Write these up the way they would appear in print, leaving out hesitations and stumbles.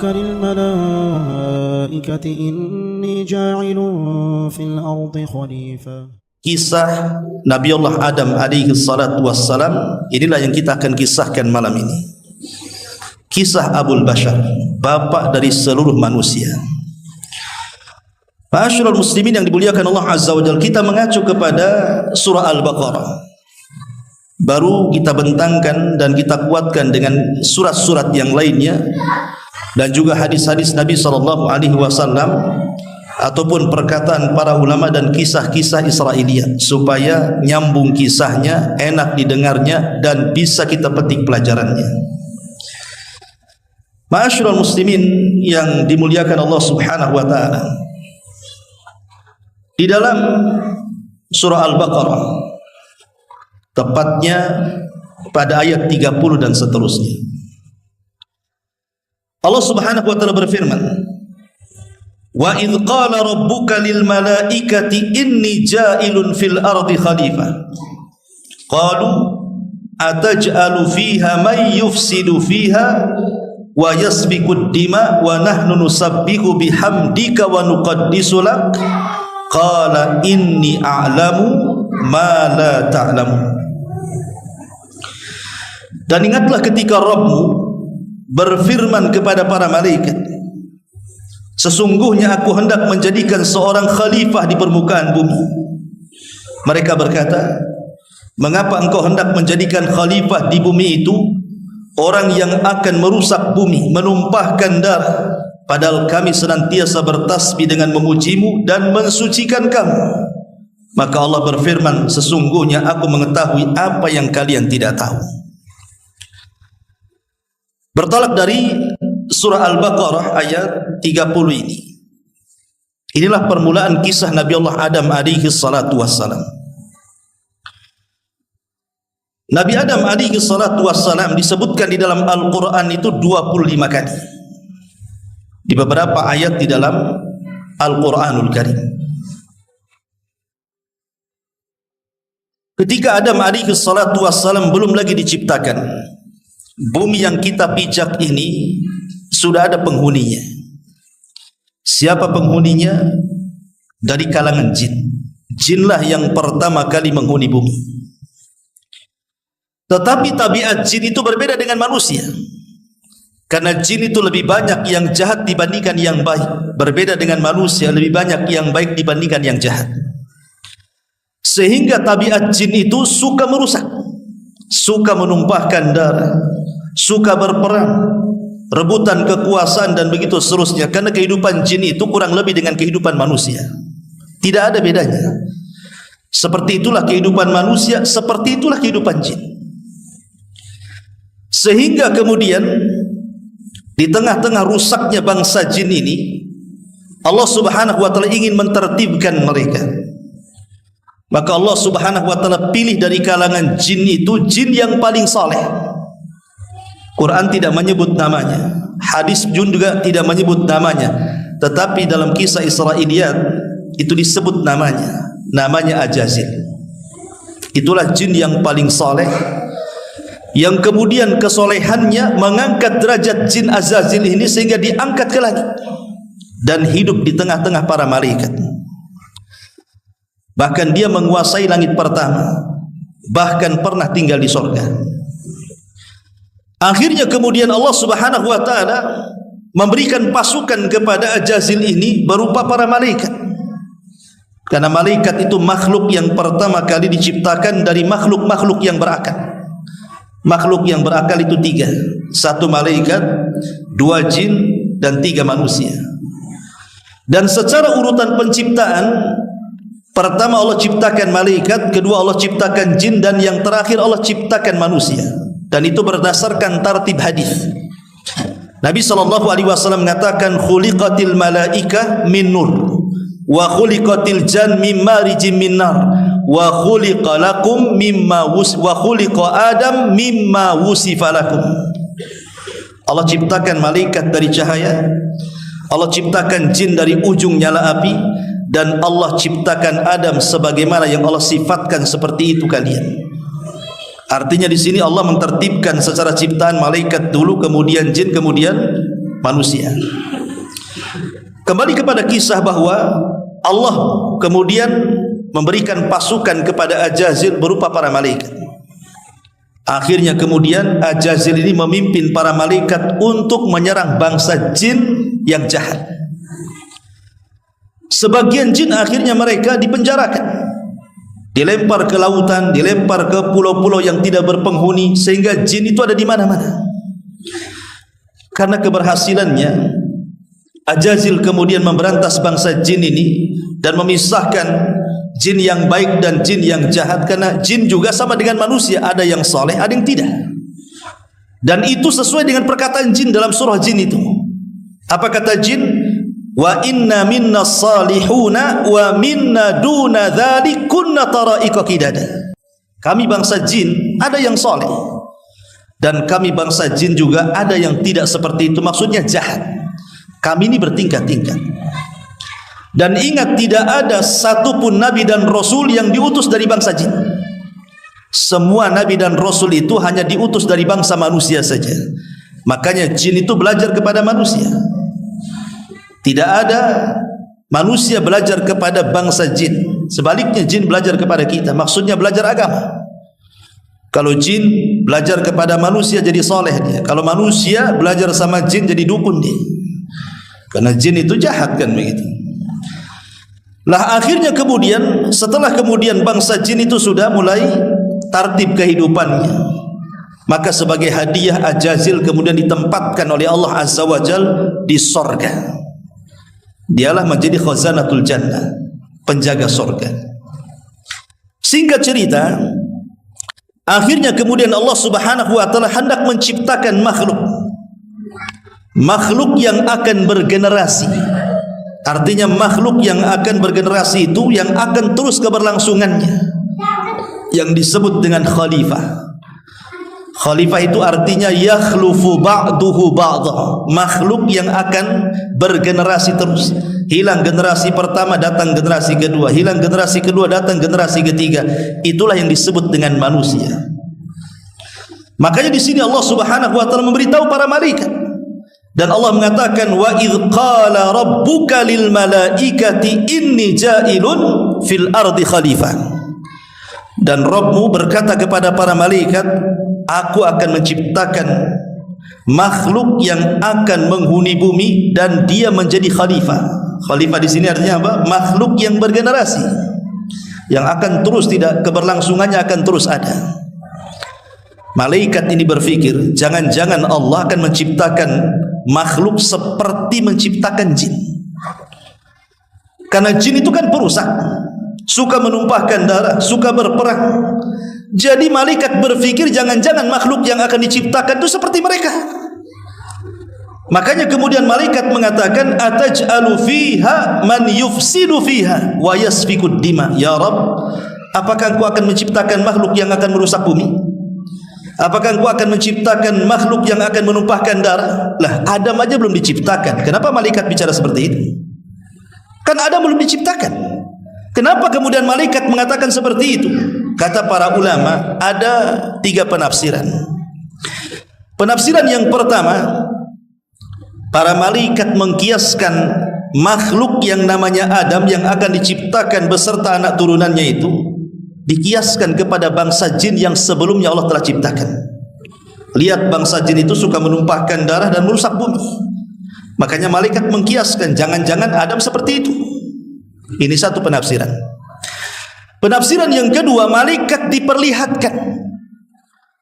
للملائكة إني جاعل في الأرض خليفة. Kisah Nabi Allah Adam alaihi salatu wassalam, inilah yang kita akan kisahkan malam ini. Kisah Abul Bashar, bapa dari seluruh manusia. Ma'asyiral muslimin yang dimuliakan Allah Azza wa Jalla, kita mengacu kepada surah Al-Baqarah. Baru kita bentangkan dan kita kuatkan dengan surat-surat yang lainnya dan juga hadis-hadis Nabi SAW ataupun perkataan para ulama dan kisah-kisah Israiliyat, supaya nyambung kisahnya, enak didengarnya dan bisa kita petik pelajarannya. Ma'asyiral muslimin yang dimuliakan Allah Subhanahu wa taala, di dalam surah Al-Baqarah, tepatnya pada ayat 30 dan seterusnya, Allah Subhanahu wa taala berfirman, "Wa idz qala rabbuka lil malaikati inni ja'ilun fil ardi khalifah." Qalu ataj'alu fiha man yufsidu fiha wa yasfiku ad-dima wa nahnu nusabbihu bihamdika wa nuqaddisu lak. Qala inni a'lamu ma la ta'lamun. Dan ingatlah ketika Rabbmu berfirman kepada para malaikat, sesungguhnya aku hendak menjadikan seorang khalifah di permukaan bumi. Mereka berkata, mengapa engkau hendak menjadikan khalifah di bumi itu orang yang akan merusak bumi, menumpahkan darah, padahal kami senantiasa bertasbih dengan memujimu dan mensucikan kamu. Maka Allah berfirman, sesungguhnya aku mengetahui apa yang kalian tidak tahu. Bertolak dari surah Al-Baqarah ayat 30 ini. Inilah permulaan kisah Nabi Allah Adam alaihi salatu wassalam. Nabi Adam alaihi salatu wassalam disebutkan di dalam Al-Quran itu 25 kali. Di beberapa ayat di dalam Al-Quranul Karim. Ketika Adam alaihi salatu wassalam belum lagi diciptakan, bumi yang kita pijak ini sudah ada penghuninya. Siapa penghuninya? Dari kalangan jin. Jinlah yang pertama kali menghuni bumi. Tetapi tabiat jin itu berbeda dengan manusia. Karena jin itu lebih banyak yang jahat dibandingkan yang baik. Berbeda dengan manusia, lebih banyak yang baik dibandingkan yang jahat. Sehingga tabiat jin itu suka merusak, suka menumpahkan darah, suka berperang, rebutan kekuasaan dan begitu seterusnya. Karena kehidupan jin itu kurang lebih dengan kehidupan manusia, tidak ada bedanya. Seperti itulah kehidupan manusia, seperti itulah kehidupan jin. Sehingga kemudian di tengah-tengah rusaknya bangsa jin ini, Allah Subhanahu wa taala ingin mentertibkan mereka. Maka Allah Subhanahu wa taala pilih dari kalangan jin itu jin yang paling saleh. Quran tidak menyebut namanya, hadis juga tidak menyebut namanya, tetapi dalam kisah Israiliyat itu disebut namanya, namanya Ajazil. Itulah jin yang paling saleh, yang kemudian kesolehannya mengangkat derajat jin Azazil ini sehingga diangkat ke langit dan hidup di tengah-tengah para malaikat. Bahkan dia menguasai langit pertama, bahkan pernah tinggal di surga. Akhirnya kemudian Allah Subhanahu wa taala memberikan pasukan kepada Ajazil ini berupa para malaikat. Karena malaikat itu makhluk yang pertama kali diciptakan dari makhluk-makhluk yang berakal. Makhluk yang berakal itu 3. 1 malaikat, 2 jin, dan 3 manusia. Dan secara urutan penciptaan, pertama Allah ciptakan malaikat, kedua Allah ciptakan jin, dan yang terakhir Allah ciptakan manusia. Dan itu berdasarkan tartib hadis. Nabi SAW mengatakan, khuliqatil malaika min nur, wa khuliqatil jan min marijim min nar, wa khuliqa lakum mimma wa khuliqa Adam mimma wusifa lakum. Allah ciptakan malaikat dari cahaya, Allah ciptakan jin dari ujung nyala api, dan Allah ciptakan Adam sebagaimana yang Allah sifatkan seperti itu kalian. Artinya di sini Allah mentertibkan secara ciptaan malaikat dulu, kemudian jin, kemudian manusia. Kembali kepada kisah bahwa Allah kemudian memberikan pasukan kepada Ajazil berupa para malaikat. Akhirnya kemudian Ajazil ini memimpin para malaikat untuk menyerang bangsa jin yang jahat. Sebagian jin akhirnya mereka dipenjarakan, dilempar ke lautan, dilempar ke pulau-pulau yang tidak berpenghuni, sehingga jin itu ada di mana-mana. Karena keberhasilannya, Ajazil kemudian memberantas bangsa jin ini dan memisahkan jin yang baik dan jin yang jahat. Karena jin juga sama dengan manusia, ada yang soleh, ada yang tidak. Dan itu sesuai dengan perkataan jin dalam surah jin itu. Apa kata jin? Wa inna minna salihuna wa minna duna dhalik kunna tara'iqa qidada. Kami bangsa jin ada yang soleh, dan kami bangsa jin juga ada yang tidak seperti itu, maksudnya jahat. Kami ini bertingkat-tingkat. Dan ingat, tidak ada satupun nabi dan rasul yang diutus dari bangsa jin. Semua nabi dan rasul itu hanya diutus dari bangsa manusia saja. Makanya jin itu belajar kepada manusia. Tidak ada manusia belajar kepada bangsa jin. Sebaliknya jin belajar kepada kita, maksudnya belajar agama. Kalau jin belajar kepada manusia jadi soleh dia. Kalau manusia belajar sama jin jadi dukun dia. Karena jin itu jahat kan begitu. Lah akhirnya kemudian, setelah kemudian bangsa jin itu sudah mulai tertib kehidupannya, maka sebagai hadiah Ajazil kemudian ditempatkan oleh Allah Azza wa Jal di sorga. Dialah menjadi khazanatul jannah, penjaga sorga. Singkat cerita, akhirnya kemudian Allah Subhanahu wa taala hendak menciptakan makhluk yang akan bergenerasi. Artinya makhluk yang akan bergenerasi itu yang akan terus keberlangsungannya, yang disebut dengan khalifah. Khalifah itu artinya yakhlufu ba'duhu ba'dha, makhluk yang akan bergenerasi terus. Hilang generasi pertama, datang generasi kedua, hilang generasi kedua, datang generasi ketiga. Itulah yang disebut dengan manusia. Makanya di sini Allah Subhanahu wa taala memberitahu para malaikat, dan Allah mengatakan wa idz qala rabbuka lil malaikati inni ja'ilun fil ardi khalifah. Dan Rabbmu berkata kepada para malaikat, aku akan menciptakan makhluk yang akan menghuni bumi dan dia menjadi khalifah. Khalifah di sini artinya apa? Makhluk yang bergenerasi, yang akan terus, tidak keberlangsungannya akan terus ada. Malaikat ini berpikir, jangan-jangan Allah akan menciptakan makhluk seperti menciptakan jin. Karena jin itu kan perusak, suka menumpahkan darah, suka berperang. Jadi malaikat berpikir jangan-jangan makhluk yang akan diciptakan itu seperti mereka. Makanya kemudian malaikat mengatakan, ataj'alu fiha man yufsidu fiha wa yasfikud dima. Ya Rabb, apakah engkau akan menciptakan makhluk yang akan merusak bumi? Apakah engkau akan menciptakan makhluk yang akan menumpahkan darah? Lah, Adam aja belum diciptakan. Kenapa malaikat bicara seperti itu? Kan Adam belum diciptakan. Kenapa kemudian malaikat mengatakan seperti itu? Kata para ulama, ada 3 penafsiran. Penafsiran yang pertama, para malaikat mengkiaskan makhluk yang namanya Adam yang akan diciptakan beserta anak turunannya itu, dikiaskan kepada bangsa jin yang sebelumnya Allah telah ciptakan. Lihat, bangsa jin itu suka menumpahkan darah dan merusak bumi. Makanya malaikat mengkiaskan, jangan-jangan Adam seperti itu. Ini satu penafsiran. Penafsiran yang kedua, malaikat diperlihatkan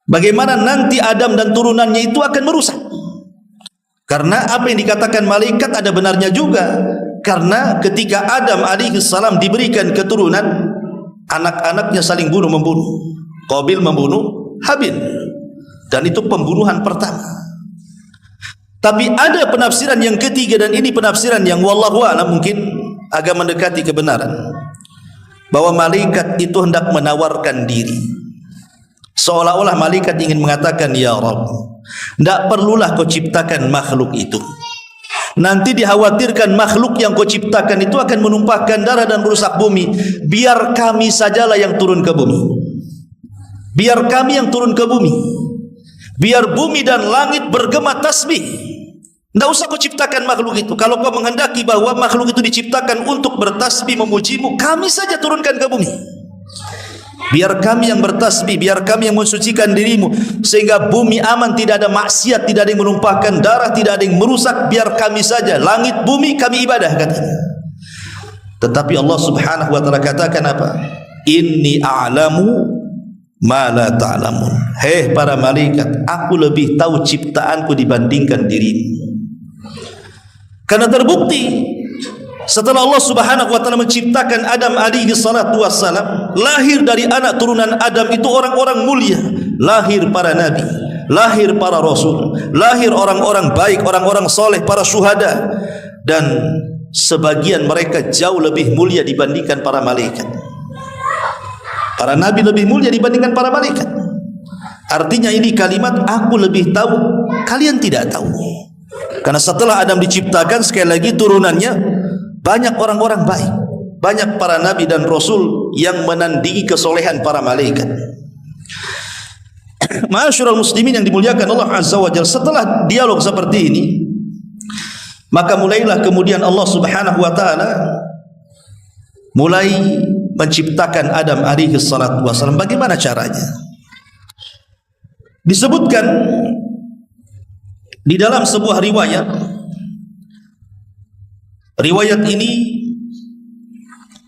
bagaimana nanti Adam dan turunannya itu akan merusak. Karena apa yang dikatakan malaikat ada benarnya juga. Karena ketika Adam alaihissalam diberikan keturunan, anak-anaknya saling bunuh-membunuh. Qabil membunuh Habil, dan itu pembunuhan pertama. Tapi ada penafsiran yang ketiga, dan ini penafsiran yang wallahu a'lam mungkin agak mendekati kebenaran, bahwa malaikat itu hendak menawarkan diri, seolah-olah malaikat ingin mengatakan, ya Rabb, tidak perlulah kau ciptakan makhluk itu. Nanti dikhawatirkan makhluk yang kau ciptakan itu akan menumpahkan darah dan merusak bumi. Biar kami sajalah yang turun ke bumi. Biar kami yang turun ke bumi. Biar bumi dan langit bergema tasbih. Tidak usah kau ciptakan makhluk itu. Kalau kau menghendaki bahwa makhluk itu diciptakan untuk bertasbih memujimu, kami saja turunkan ke bumi. Biar kami yang bertasbih, biar kami yang mensucikan dirimu, sehingga bumi aman, tidak ada maksiat, tidak ada yang menumpahkan darah, tidak ada yang merusak. Biar kami saja, langit bumi kami ibadah, katanya. Tetapi Allah subhanahu wa ta'ala katakan apa? Inni a'lamu ma la ta'lamun. Hei para malaikat, aku lebih tahu ciptaanku dibandingkan dirimu. Karena terbukti setelah Allah subhanahu wa ta'ala menciptakan Adam alaihi salatu wassalam, lahir dari anak turunan Adam itu orang-orang mulia. Lahir para nabi, lahir para rasul, lahir orang-orang baik, orang-orang soleh, para syuhada. Dan sebagian mereka jauh lebih mulia dibandingkan para malaikat. Para nabi lebih mulia dibandingkan para malaikat. Artinya ini kalimat aku lebih tahu, kalian tidak tahu. Karena setelah Adam diciptakan, sekali lagi turunannya banyak orang-orang baik, banyak para nabi dan rasul yang menandingi kesolehan para malaikat. Ma'asyiral muslimin yang dimuliakan Allah Azza wa Jalla, setelah dialog seperti ini, maka mulailah kemudian Allah Subhanahu wa taala mulai menciptakan Adam alaihi salatu wasallam. Bagaimana caranya? Disebutkan di dalam sebuah riwayat. Riwayat ini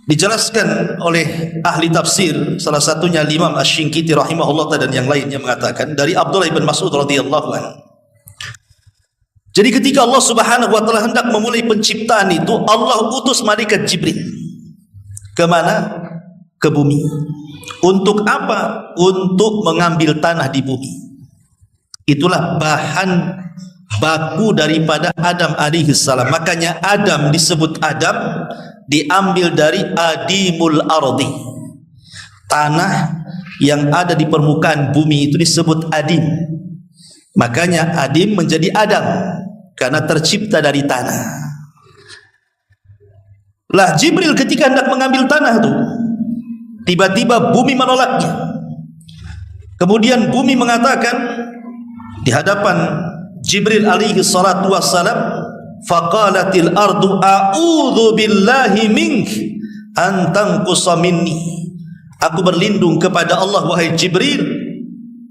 dijelaskan oleh ahli tafsir, salah satunya Imam Asy-Syinkiti rahimahullah dan yang lainnya, mengatakan dari Abdullah bin Mas'ud radhiyallahu anhu. Jadi ketika Allah Subhanahu wa taala hendak memulai penciptaan itu, Allah utus malaikat Jibril. Kemana? Ke bumi. Untuk apa? Untuk mengambil tanah di bumi. Itulah bahan baku daripada Adam alaihi salam. Makanya Adam disebut Adam, diambil dari adimul ardi. Tanah yang ada di permukaan bumi itu disebut adim. Makanya adim menjadi Adam, karena tercipta dari tanah. Lah Jibril ketika hendak mengambil tanah itu, tiba-tiba bumi menolaknya. Kemudian bumi mengatakan di hadapan Jibril alaihi salatu wassalam, faqalatil ardu a'udzu billahi mink an tanqusa minni. Aku berlindung kepada Allah wahai Jibril,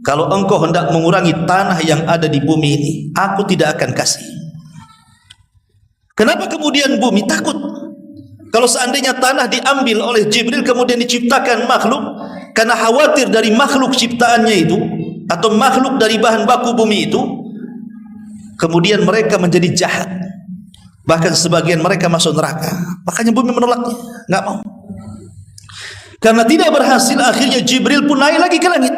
kalau engkau hendak mengurangi tanah yang ada di bumi ini, aku tidak akan kasih. Kenapa kemudian bumi takut? Kalau seandainya tanah diambil oleh Jibril kemudian diciptakan makhluk, karena khawatir dari makhluk ciptaannya itu atau makhluk dari bahan baku bumi itu, kemudian mereka menjadi jahat, bahkan sebagian mereka masuk neraka. Makanya bumi menolaknya, nggak mau. Karena tidak berhasil, akhirnya Jibril pun naik lagi ke langit,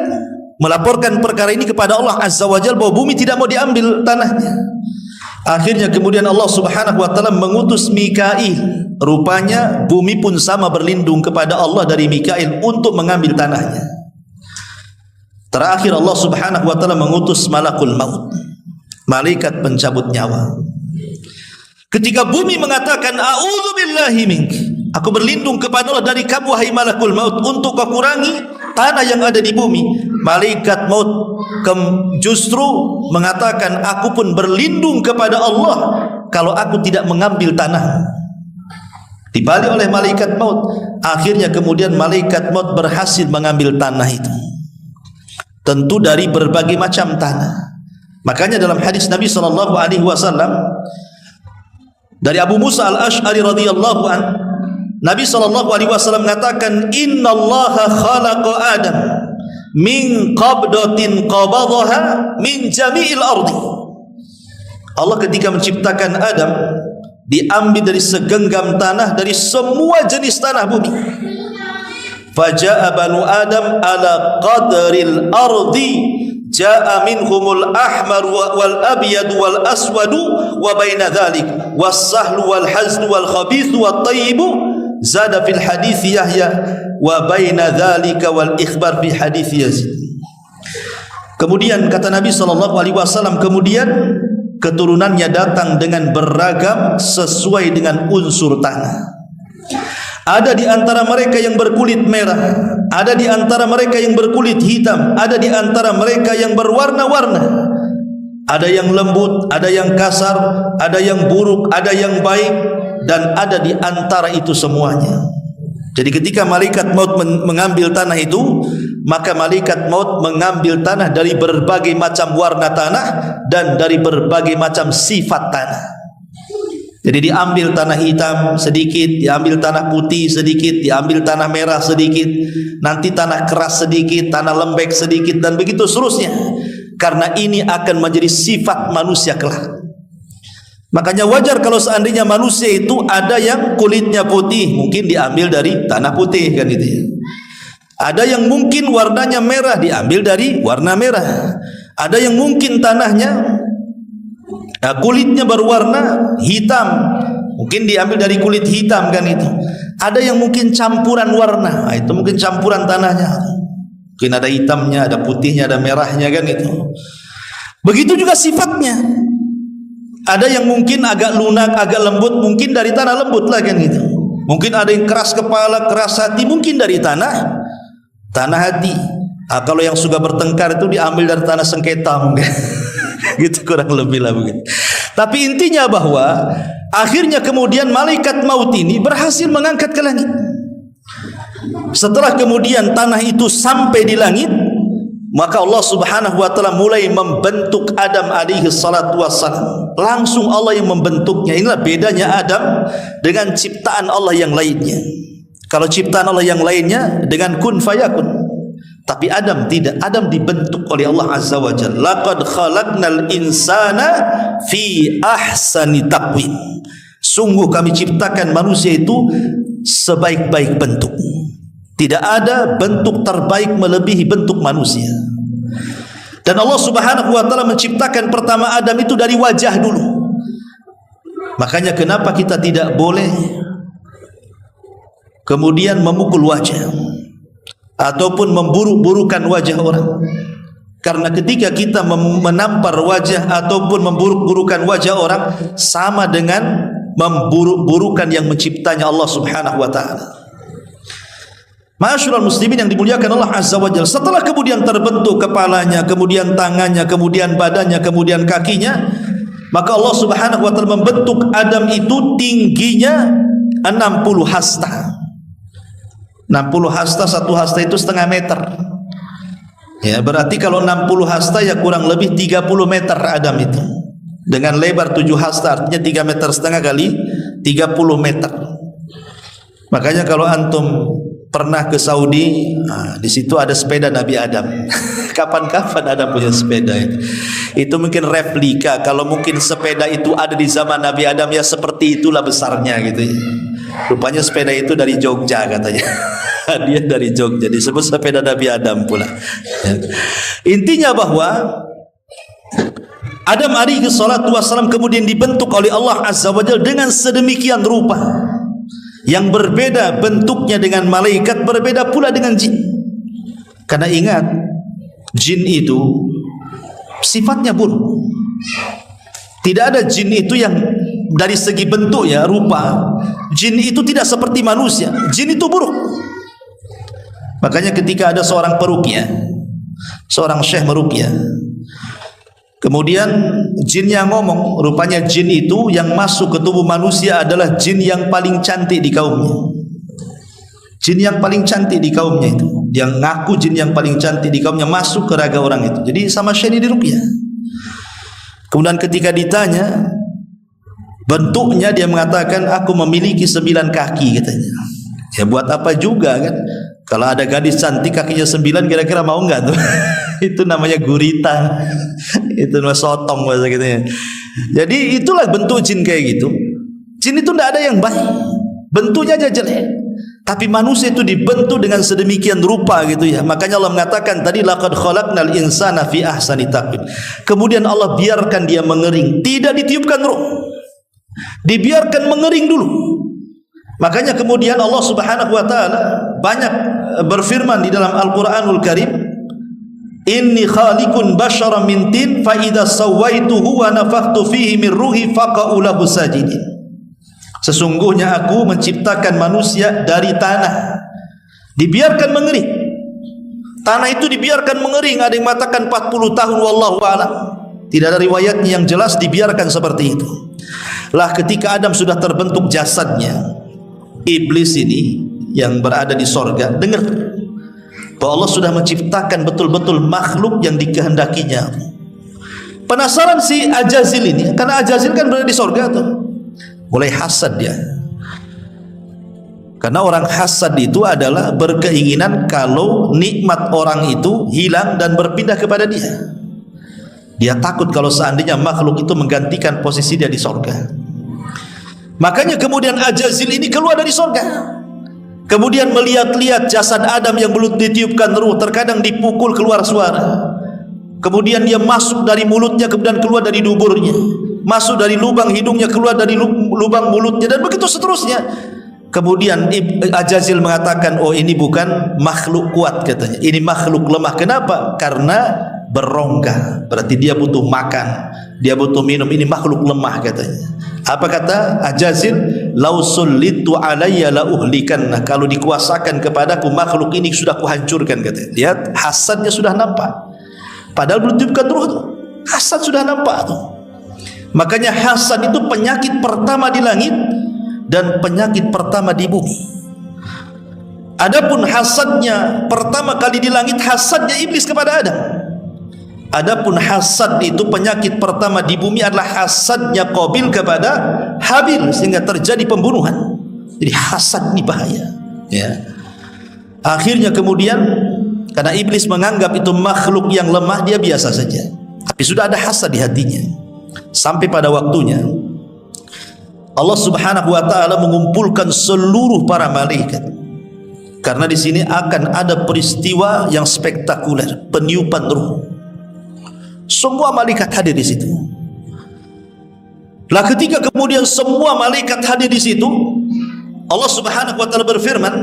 melaporkan perkara ini kepada Allah Azza wa Jalla bahwa bumi tidak mau diambil tanahnya. Akhirnya kemudian Allah Subhanahu wa taala mengutus Mikail. Rupanya bumi pun sama berlindung kepada Allah dari Mikail untuk mengambil tanahnya. Terakhir Allah Subhanahu wa taala mengutus malakul maut, malaikat pencabut nyawa. Ketika bumi mengatakan a'udzu billahi mink, aku berlindung kepada Allah dari kamu wahai malakul maut, untuk kau kurangi tanah yang ada di bumi. Malaikat maut justru mengatakan aku pun berlindung kepada Allah kalau aku tidak mengambil tanah. Dibalik oleh malaikat maut. Akhirnya kemudian malaikat maut berhasil mengambil tanah itu, tentu dari berbagai macam tanah. Makanya dalam hadis Nabi SAW dari Abu Musa al-Ash'ari radhiyallahu an, Nabi SAW mengatakan, innallaha khalaqa Adam min qabdatin qabadaha min jami'il ardi. Allah ketika menciptakan Adam, diambil dari segenggam tanah, dari semua jenis tanah bumi. Faja'a banu Adam ala qadril ardi, ja'a minhumul ahmar wal abyad wal aswadu wa baina dhalik was sahlu wal hazlu wal khabithu wat tayyibu, zada fil hadits Yahya wa baina dhalika wal ikhbar fi hadits Yazid. Kemudian kata Nabi SAW, kemudian keturunannya datang dengan beragam sesuai dengan unsur tanah. Ada di antara mereka yang berkulit merah, ada di antara mereka yang berkulit hitam, ada di antara mereka yang berwarna-warna. Ada yang lembut, ada yang kasar, ada yang buruk, ada yang baik, dan ada di antara itu semuanya. Jadi ketika malaikat maut mengambil tanah itu, maka malaikat maut mengambil tanah dari berbagai macam warna tanah dan dari berbagai macam sifat tanah. Jadi diambil tanah hitam sedikit, diambil tanah putih sedikit, diambil tanah merah sedikit, nanti tanah keras sedikit, tanah lembek sedikit, dan begitu seterusnya. Karena ini akan menjadi sifat manusia kelak. Makanya wajar kalau seandainya manusia itu ada yang kulitnya putih, mungkin diambil dari tanah putih, kan itu ya. Ada yang mungkin warnanya merah, diambil dari warna merah. Ada yang mungkin tanahnya kulitnya berwarna hitam, mungkin diambil dari kulit hitam, kan itu. Ada yang mungkin campuran warna, itu mungkin campuran tanahnya. Mungkin ada hitamnya, ada putihnya, ada merahnya, kan itu. Begitu juga sifatnya. Ada yang mungkin agak lunak, agak lembut, mungkin dari tanah lembut lah, kan itu. Mungkin ada yang keras kepala, keras hati, mungkin dari tanah hati. Kalau yang suka bertengkar itu diambil dari tanah sengketa mungkin. Gitu kurang lebih lah begitu. Tapi intinya bahwa akhirnya kemudian malaikat maut ini berhasil mengangkat ke langit. Setelah kemudian tanah itu sampai di langit, maka Allah Subhanahu wa taala mulai membentuk Adam alaihi salatu wassalam. Langsung Allah yang membentuknya. Inilah bedanya Adam dengan ciptaan Allah yang lainnya. Kalau ciptaan Allah yang lainnya dengan kun fayakun. Tapi Adam tidak. Adam dibentuk oleh Allah Azza wa Jalla. Laqad khalaqnal insana fi ahsani taqwim. Sungguh kami ciptakan manusia itu sebaik-baik bentuk. Tidak ada bentuk terbaik melebihi bentuk manusia. Dan Allah Subhanahu wa taala menciptakan pertama Adam itu dari wajah dulu. Makanya kenapa kita tidak boleh kemudian memukul wajah ataupun memburuk-burukan wajah orang. Karena ketika kita menampar wajah ataupun memburuk-burukan wajah orang, sama dengan memburuk-burukan yang menciptanya Allah Subhanahu wa taala. Ma'asyiral muslimin yang dimuliakan Allah Azza wa Jalla, setelah kemudian terbentuk kepalanya, kemudian tangannya, kemudian badannya, kemudian kakinya, maka Allah Subhanahu wa taala membentuk Adam itu tingginya 60 hasta. 60 hasta, satu hasta itu setengah meter. Ya, berarti kalau 60 hasta ya kurang lebih 30 meter Adam itu. Dengan lebar 7 hasta artinya 3,5 meter kali 30 meter. Makanya kalau antum pernah ke Saudi, di situ ada sepeda Nabi Adam. Kapan-kapan Adam punya sepeda itu. Itu mungkin replika. Kalau mungkin sepeda itu ada di zaman Nabi Adam, ya seperti itulah besarnya gitu. Rupanya sepeda itu dari Jogja katanya. Dia dari Jogja, disebut sepeda Nabi Adam pula. Intinya bahwa Adam alaihi salatu wassalam kemudian dibentuk oleh Allah Azza wa Jalla dengan sedemikian rupa, yang berbeda bentuknya dengan malaikat, berbeda pula dengan jin. Karena ingat, jin itu sifatnya buruk. Tidak ada jin itu yang dari segi bentuk ya, rupa, jin itu tidak seperti manusia. Jin itu buruk. Makanya ketika ada seorang peruqyah, seorang syekh meruqyah, kemudian jinnya ngomong, rupanya jin itu yang masuk ke tubuh manusia adalah jin yang paling cantik di kaumnya. Jin yang paling cantik di kaumnya itu, yang ngaku jin yang paling cantik di kaumnya, masuk ke raga orang itu. Jadi sama syekh ini diruqyah. Kemudian ketika ditanya bentuknya, dia mengatakan aku memiliki 9 kaki katanya. Ya buat apa juga kan? Kalau ada gadis cantik kakinya 9, kira-kira mau enggak tuh? Itu namanya gurita. Itu namanya sotong bahasa gitu ya. Jadi itulah bentuk jin kayak gitu. Jin itu tidak ada yang baik, bentuknya aja jelek. Tapi manusia itu dibentuk dengan sedemikian rupa gitu ya. Makanya Allah mengatakan tadi laqad khalaqnal insana fi ahsani taqwim. Kemudian Allah biarkan dia mengering, tidak ditiupkan ruh. Dibiarkan mengering dulu. Makanya kemudian Allah Subhanahu wa taala banyak berfirman di dalam Al-Qur'anul Karim, inni khaliqun basyaran min tin fa idza sawaituhu wa nafakhtu fihi min ruhi faqa'u lahu sajidin. Sesungguhnya aku menciptakan manusia dari tanah, dibiarkan mengering. Tanah itu dibiarkan mengering, ada yang mengatakan 40 tahun wallahu a'lam. Tidak ada riwayatnya yang jelas, dibiarkan seperti itu. Lah ketika Adam sudah terbentuk jasadnya, iblis ini yang berada di sorga dengar bahwa Allah sudah menciptakan betul-betul makhluk yang dikehendakinya. Penasaran si Ajazil ini, karena Ajazil kan berada di sorga tuh, mulai hasad dia. Karena orang hasad itu adalah berkeinginan kalau nikmat orang itu hilang dan berpindah kepada dia. Dia takut kalau seandainya makhluk itu menggantikan posisi dia di sorga. Makanya kemudian Ajazil ini keluar dari sorga, kemudian melihat-lihat jasad Adam yang belum ditiupkan ruh, terkadang dipukul keluar suara. Kemudian dia masuk dari mulutnya, kemudian keluar dari duburnya, masuk dari lubang hidungnya, keluar dari lubang mulutnya, dan begitu seterusnya. Kemudian Ajazil mengatakan, oh ini bukan makhluk kuat katanya, ini makhluk lemah. Kenapa? Karena berongga, berarti dia butuh makan, dia butuh minum, ini makhluk lemah katanya. Apa kata Ajazil? Lau sullitu alayya la uhlikanna, kalau dikuasakan kepadaku makhluk ini sudah kuhancurkan katanya. Lihat, hasadnya sudah nampak, padahal belum tiupkan ruh tuh, hasad sudah nampak tuh. Makanya hasad itu penyakit pertama di langit dan penyakit pertama di bumi. Adapun hasadnya pertama kali di langit, hasadnya iblis kepada Adam. Adapun hasad itu penyakit pertama di bumi adalah hasadnya Qabil kepada Habil, sehingga terjadi pembunuhan. Jadi hasad ini bahaya, ya. Akhirnya kemudian karena iblis menganggap itu makhluk yang lemah, dia biasa saja. Tapi sudah ada hasad di hatinya. Sampai pada waktunya Allah Subhanahu wa taala mengumpulkan seluruh para malaikat. Karena di sini akan ada peristiwa yang spektakuler, peniupan ruh. Semua malaikat hadir di situ. Lah ketika kemudian semua malaikat hadir di situ, Allah Subhanahu wa taala berfirman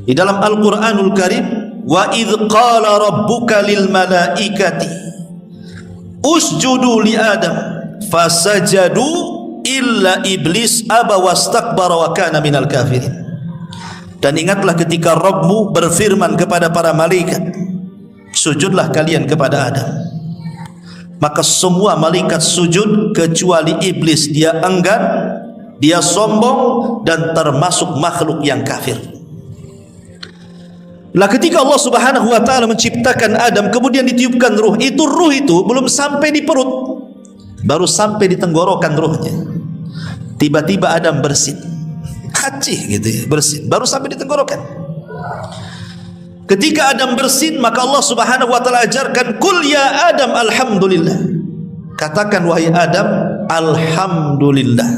di dalam Al-Qur'anul Karim, wa idz qala rabbuka lil malaikati usjudu li adam fasajadu illa iblis aba wastakbara wa kana minal kafirin. Dan ingatlah ketika Rabbmu berfirman kepada para malaikat, sujudlah kalian kepada Adam. Maka semua malaikat sujud kecuali iblis. Dia enggan, dia sombong, dan termasuk makhluk yang kafir. Lah ketika Allah Subhanahu wa taala menciptakan Adam, kemudian ditiupkan ruh itu belum sampai di perut, baru sampai di tenggorokan ruhnya. Tiba-tiba Adam bersin, kacih gitu ya, bersin, baru sampai di tenggorokan. Ketika Adam bersin, maka Allah Subhanahu wa taala ajarkan, "Qul ya Adam alhamdulillah." Katakan wahai Adam, alhamdulillah.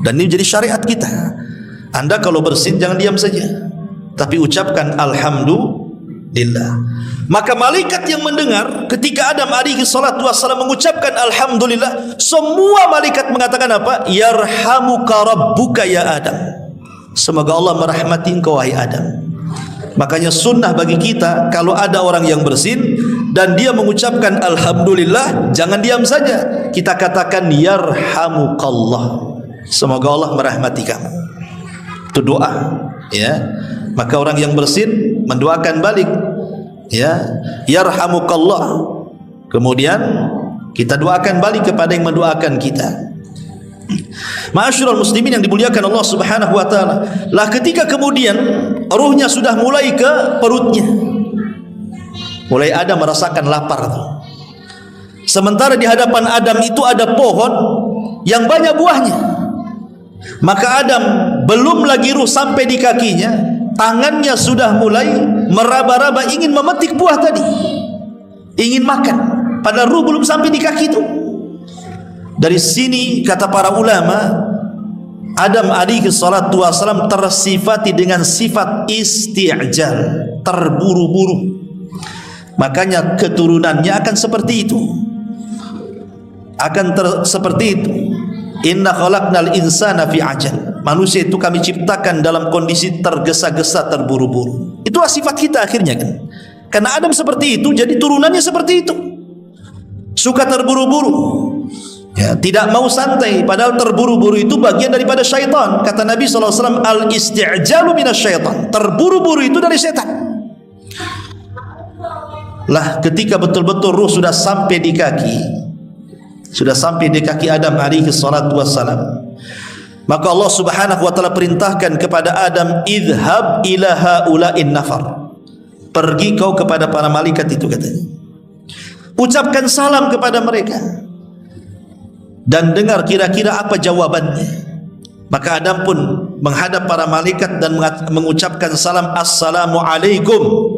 Dan ini jadi syariat kita. Anda kalau bersin jangan diam saja, tapi ucapkan alhamdulillah. Maka malaikat yang mendengar ketika Adam alaihi salatu wassalam mengucapkan alhamdulillah, semua malaikat mengatakan apa? Yarhamuka rabbuka ya Adam. Semoga Allah merahmati engkau wahai Adam. Makanya sunnah bagi kita, kalau ada orang yang bersin dan dia mengucapkan alhamdulillah, jangan diam saja, kita katakan yarhamukallah, semoga Allah merahmati kamu. Itu doa, ya. Maka orang yang bersin mendoakan balik, ya, yarhamukallah. Kemudian kita doakan balik kepada yang mendoakan kita. Ma'asyiral muslimin yang dimuliakan Allah Subhanahu wa taala. Lah ketika kemudian ruhnya sudah mulai ke perutnya, mulai Adam merasakan lapar tuh. Sementara di hadapan Adam itu ada pohon yang banyak buahnya. Maka Adam belum lagi ruh sampai di kakinya, tangannya sudah mulai meraba-raba ingin memetik buah tadi, ingin makan, padahal ruh belum sampai di kaki itu. Dari sini kata para ulama, Adam alaihi salatu wasalam tersifati dengan sifat isti'jal, terburu-buru. Makanya keturunannya akan seperti itu, seperti itu. Inna khalaqnal insana fi ajal. Manusia itu kami ciptakan dalam kondisi tergesa-gesa, terburu-buru. Itulah sifat kita akhirnya kan. Karena Adam seperti itu, jadi turunannya seperti itu. Suka terburu-buru, ya, tidak mau santai, padahal terburu-buru itu bagian daripada syaitan. Kata Nabi SAW, al-isti'jalu minas syaitan. Terburu-buru itu dari syaitan. ketika betul-betul ruh sudah sampai di kaki, Adam alaihi salatu wassalam, maka Allah subhanahu wa ta'ala perintahkan kepada Adam, idhab ila haula'in nafar, pergi kau kepada para malaikat itu, katanya, ucapkan salam kepada mereka dan dengar kira-kira apa jawabannya. Maka Adam pun menghadap para malaikat dan mengucapkan salam, assalamu alaikum.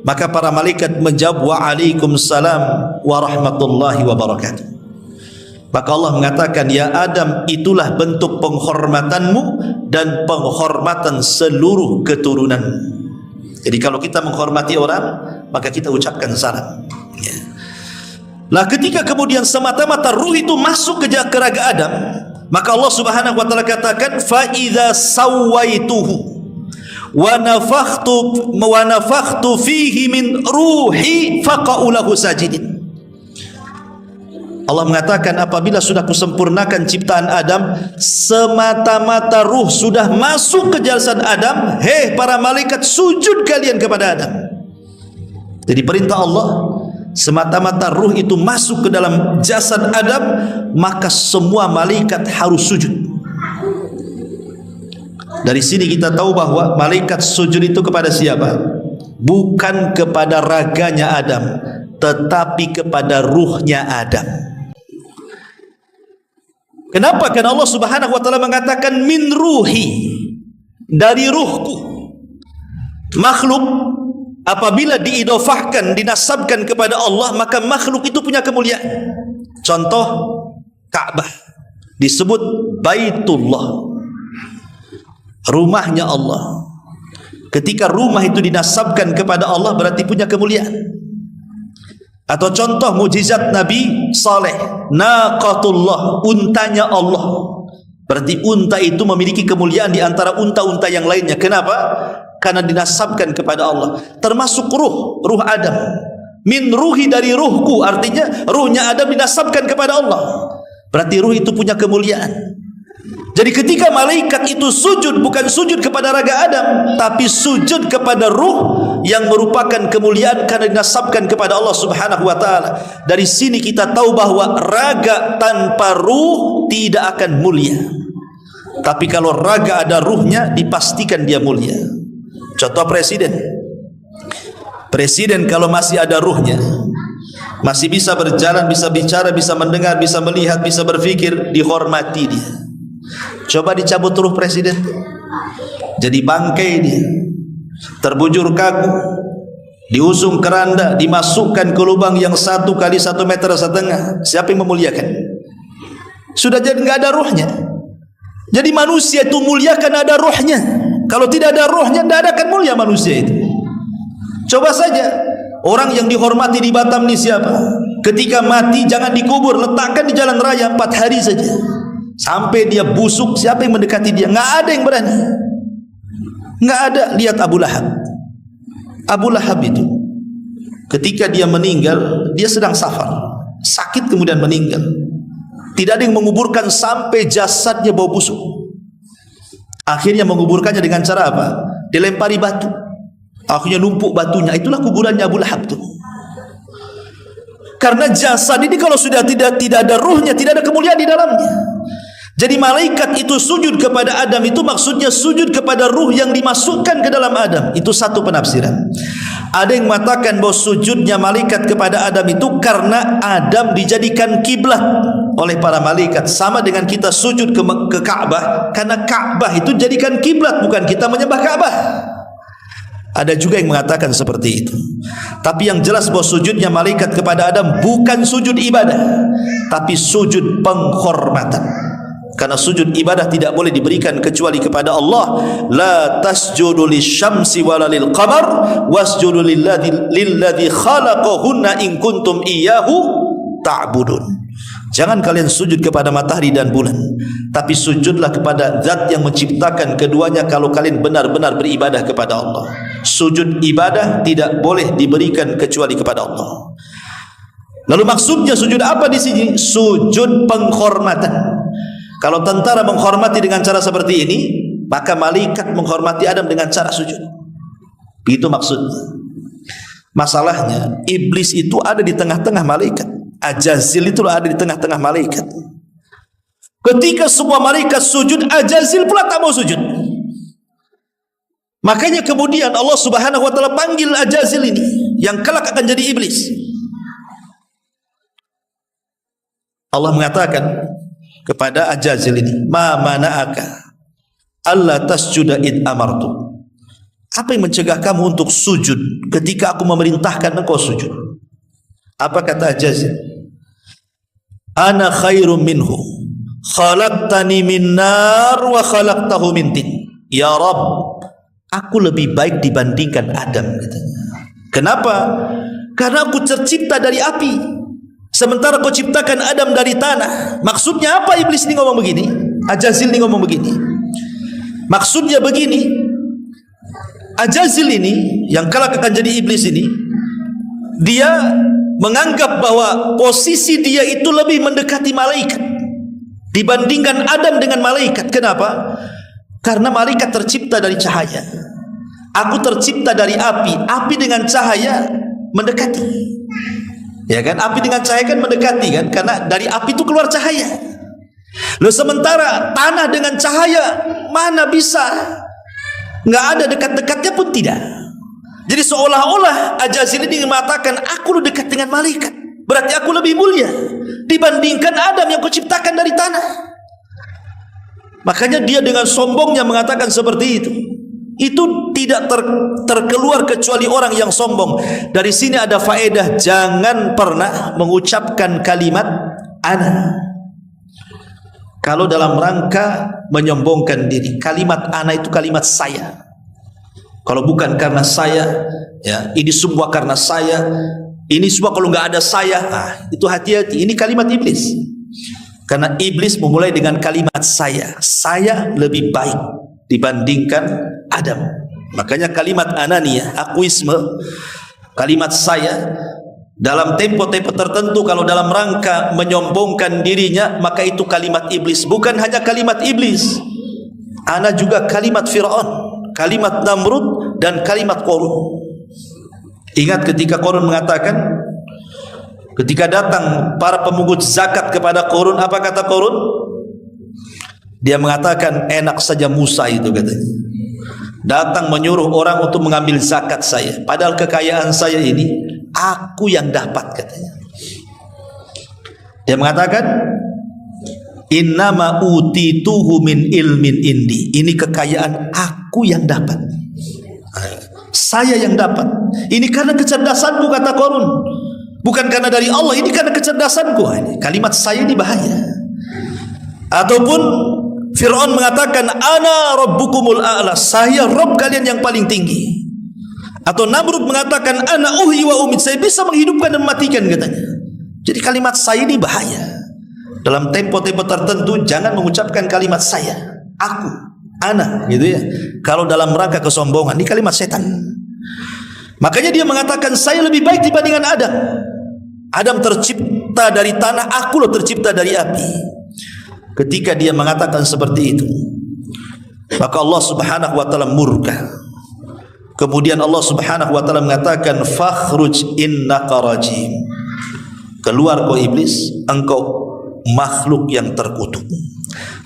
Maka para malaikat menjawab, waalaikumsalam warahmatullahi wabarakatuh. Maka Allah mengatakan, ya Adam, itulah bentuk penghormatanmu dan penghormatan seluruh keturunanmu. Jadi kalau kita menghormati orang, maka kita ucapkan salam. Lah ketika kemudian semata-mata ruh itu masuk ke raga Adam, maka Allah subhanahu wa ta'ala katakan, fa idza sawaituhu wa nafakhtu fihi min ruhi faqa'u lahu sajidin. Allah mengatakan, apabila sudah kusempurnakan ciptaan Adam, semata-mata ruh sudah masuk ke jasad Adam, hei para malaikat, sujud kalian kepada Adam. Jadi perintah Allah, semata-mata ruh itu masuk ke dalam jasad Adam, maka semua malaikat harus sujud. Dari sini kita tahu bahwa malaikat sujud itu kepada siapa? Bukan kepada raganya Adam, tetapi kepada ruhnya Adam. Kenapa? Karena Allah subhanahu wa ta'ala mengatakan, min ruhi, dari ruhku. Makhluk apabila diidofahkan, dinasabkan kepada Allah, maka makhluk itu punya kemuliaan. Contoh, Ka'bah disebut Baitullah, rumahnya Allah. Ketika rumah itu dinasabkan kepada Allah, berarti punya kemuliaan. Atau contoh mukjizat Nabi Saleh, naqatullah, untanya Allah. Berarti unta itu memiliki kemuliaan di antara unta-unta yang lainnya. Kenapa? Karena dinasabkan kepada Allah. Termasuk ruh Adam. Min ruhi, dari ruhku, artinya ruhnya Adam dinasabkan kepada Allah. Berarti ruh itu punya kemuliaan. Jadi ketika malaikat itu sujud, bukan sujud kepada raga Adam, tapi sujud kepada ruh yang merupakan kemuliaan karena dinasabkan kepada Allah subhanahu wa ta'ala. Dari sini kita tahu bahwa raga tanpa ruh tidak akan mulia. Tapi kalau raga ada ruhnya, dipastikan dia mulia. Contoh presiden. Presiden kalau masih ada ruhnya, masih bisa berjalan, bisa bicara, bisa mendengar, bisa melihat, bisa berfikir, dihormati dia. Coba dicabut ruh presiden, jadi bangkai dia, terbujur kaku, diusung keranda, dimasukkan ke lubang yang 1 kali 1,5 meter. Siapa yang memuliakan? Sudah jadi nggak ada ruhnya. Jadi manusia itu mulia karena ada ruhnya. Kalau tidak ada ruhnya, tidak akan mulia manusia itu. Coba saja orang yang dihormati di Batam ini siapa? Ketika mati jangan dikubur, letakkan di jalan raya 4 hari saja. Sampai dia busuk, siapa yang mendekati dia? Nggak ada yang berani. Nggak ada. Lihat Abu Lahab. Abu Lahab itu ketika dia meninggal, dia sedang safar, sakit kemudian meninggal. Tidak ada yang menguburkan sampai jasadnya bau busuk. Akhirnya menguburkannya dengan cara apa? Dilempari batu. Akhirnya numpuk batunya. Itulah kuburannya Abu Lahab itu. Karena jasad ini kalau sudah tidak ada ruhnya, tidak ada kemuliaan di dalamnya. Jadi malaikat itu sujud kepada Adam, itu maksudnya sujud kepada ruh yang dimasukkan ke dalam Adam. Itu satu penafsiran. Ada yang mengatakan bahwa sujudnya malaikat kepada Adam itu karena Adam dijadikan kiblat oleh para malaikat, sama dengan kita sujud ke Ka'bah, karena Ka'bah itu jadikan kiblat, bukan kita menyembah Ka'bah. Ada juga yang mengatakan seperti itu. Tapi yang jelas bahwa sujudnya malaikat kepada Adam bukan sujud ibadah, tapi sujud penghormatan. Karena sujud ibadah tidak boleh diberikan kecuali kepada Allah. La tasjudu lisyamsi wala lil qamar wasjudu lilladzi khalaqahunna in kuntum iyyahu ta'budun. Jangan kalian sujud kepada matahari dan bulan, tapi sujudlah kepada zat yang menciptakan keduanya kalau kalian benar-benar beribadah kepada Allah. Sujud ibadah tidak boleh diberikan kecuali kepada Allah. Lalu maksudnya sujud apa di sini? Sujud penghormatan. Kalau tentara menghormati dengan cara seperti ini, maka malaikat menghormati Adam dengan cara sujud. Itu maksudnya. Masalahnya iblis itu ada di tengah-tengah malaikat. Ajazil itu ada di tengah-tengah malaikat. Ketika semua malaikat sujud, Ajazil pula tak mau sujud. Makanya kemudian Allah Subhanahu wa taala panggil Ajazil ini yang kelak akan jadi iblis. Allah mengatakan kepada Ajazil ini, "Ma mana'aka alla tasjuda id amartu." Apa yang mencegah kamu untuk sujud ketika aku memerintahkan engkau sujud? Apa kata Ajazil? "Ana khairum minhu, khalaqtani min nar wa khalaqtahu min tin." Ya Rabb, aku lebih baik dibandingkan Adam, katanya. Kenapa? Karena aku tercipta dari api, sementara kau ciptakan Adam dari tanah. Maksudnya apa iblis ini ngomong begini? Ajazil ini ngomong begini. Maksudnya begini, Ajazil ini yang kelak akan jadi iblis ini, dia menganggap bahwa posisi dia itu lebih mendekati malaikat dibandingkan Adam dengan malaikat. Kenapa? Karena malaikat tercipta dari cahaya, aku tercipta dari api. Api dengan cahaya mendekati, ya kan? Api dengan cahaya kan mendekati kan, karena dari api itu keluar cahaya. Loh, sementara tanah dengan cahaya mana bisa, nggak ada dekat-dekatnya pun tidak. Jadi seolah-olah Ajazil ini mengatakan aku lebih dekat dengan malaikat, berarti aku lebih mulia dibandingkan Adam yang kau ciptakan dari tanah. Makanya dia dengan sombongnya mengatakan seperti itu. Itu tidak terkeluar kecuali orang yang sombong. Dari sini ada faedah, jangan pernah mengucapkan kalimat ana kalau dalam rangka menyombongkan diri. Kalimat ana itu kalimat saya. Kalau bukan karena saya, ya, ini semua karena saya, ini semua kalau nggak ada saya, itu hati-hati. Ini kalimat iblis. Karena iblis memulai dengan kalimat saya lebih baik dibandingkan Adam. Makanya kalimat ananiyah, akuisme, kalimat saya dalam tempo-tempo tertentu kalau dalam rangka menyombongkan dirinya, maka itu kalimat iblis. Bukan hanya kalimat iblis, ana juga kalimat Fir'aun, kalimat Namrud, dan kalimat Qarun. Ingat ketika Qarun mengatakan, ketika datang para pemungut zakat kepada Qarun, apa kata Qarun? Dia mengatakan, enak saja Musa itu, katanya, datang menyuruh orang untuk mengambil zakat saya, padahal kekayaan saya ini aku yang dapat, katanya. Dia mengatakan, innama utituhu min ilmin indi, ini kekayaan aku yang dapat, saya yang dapat. Ini karena kecerdasanku, kata Qarun, bukan karena dari Allah, ini karena kecerdasanku. Ini kalimat saya ini bahaya. Ataupun Fir'aun mengatakan, ana rabbukumul a'la, saya Rabb kalian yang paling tinggi. Atau Namrud mengatakan, ana uhyi wa umit, saya bisa menghidupkan dan mematikan, katanya. Jadi kalimat saya ini bahaya. Dalam tempo-tempo tertentu jangan mengucapkan kalimat saya, aku, ana, gitu ya. Kalau dalam rangka kesombongan, ini kalimat setan. Makanya dia mengatakan, saya lebih baik dibandingkan Adam. Adam tercipta dari tanah, aku loh tercipta dari api. Ketika dia mengatakan seperti itu, maka Allah Subhanahu wa taala murka. Kemudian Allah Subhanahu wa taala mengatakan, fakhruj innaka rajim, keluar kau iblis, engkau makhluk yang terkutuk.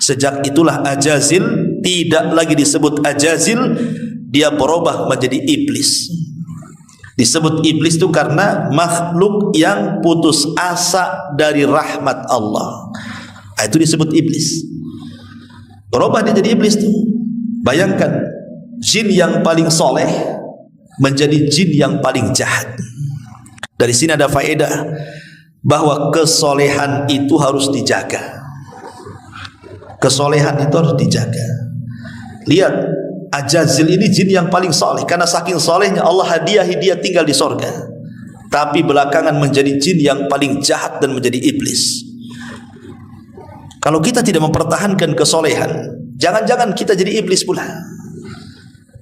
Sejak itulah Ajazil tidak lagi disebut Ajazil, dia berubah menjadi iblis. Disebut iblis itu karena makhluk yang putus asa dari rahmat Allah. Itu disebut iblis. Berubah dia jadi iblis itu. Bayangkan, jin yang paling soleh menjadi jin yang paling jahat. Dari sini ada faedah bahwa kesolehan itu harus dijaga. Kesolehan itu harus dijaga. Lihat, Ajazil ini jin yang paling soleh, karena saking solehnya Allah hadiahi dia tinggal di sorga. Tapi belakangan menjadi jin yang paling jahat dan menjadi iblis. Kalau kita tidak mempertahankan kesolehan, jangan-jangan kita jadi iblis pula.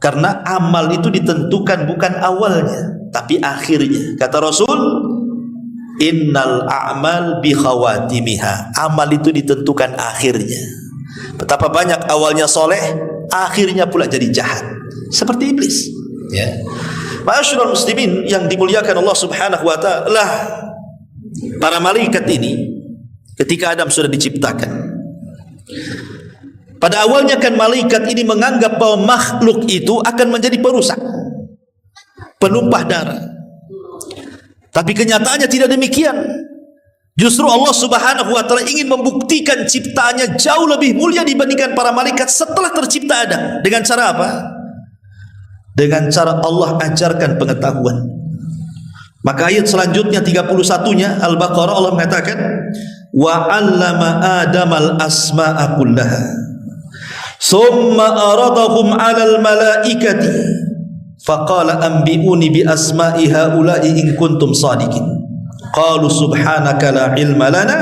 Karena amal itu ditentukan bukan awalnya, tapi akhirnya. Kata Rasul, innal a'mal bi khawatimiha, amal itu ditentukan akhirnya. Betapa banyak awalnya soleh, akhirnya pula jadi jahat, seperti iblis, ya. Ma'asyiral muslimin yang dimuliakan Allah Subhanahu wa taala, para malaikat ini ketika Adam sudah diciptakan, pada awalnya kan malaikat ini menganggap bahwa makhluk itu akan menjadi perusak, penumpah darah. Tapi kenyataannya tidak demikian. Justru Allah Subhanahu wa taala ingin membuktikan ciptaannya jauh lebih mulia dibandingkan para malaikat setelah tercipta Adam. Dengan cara apa? Dengan cara Allah ajarkan pengetahuan. Maka ayat selanjutnya 31-nya Al-Baqarah, Allah mengatakan wa 'allama Adamal asma'a kullaha thumma aradahum 'alal malaikati faqala anbi'uni bi asma'i haula'i in kuntum shadiqin. Qalu subhanaka la ilma lana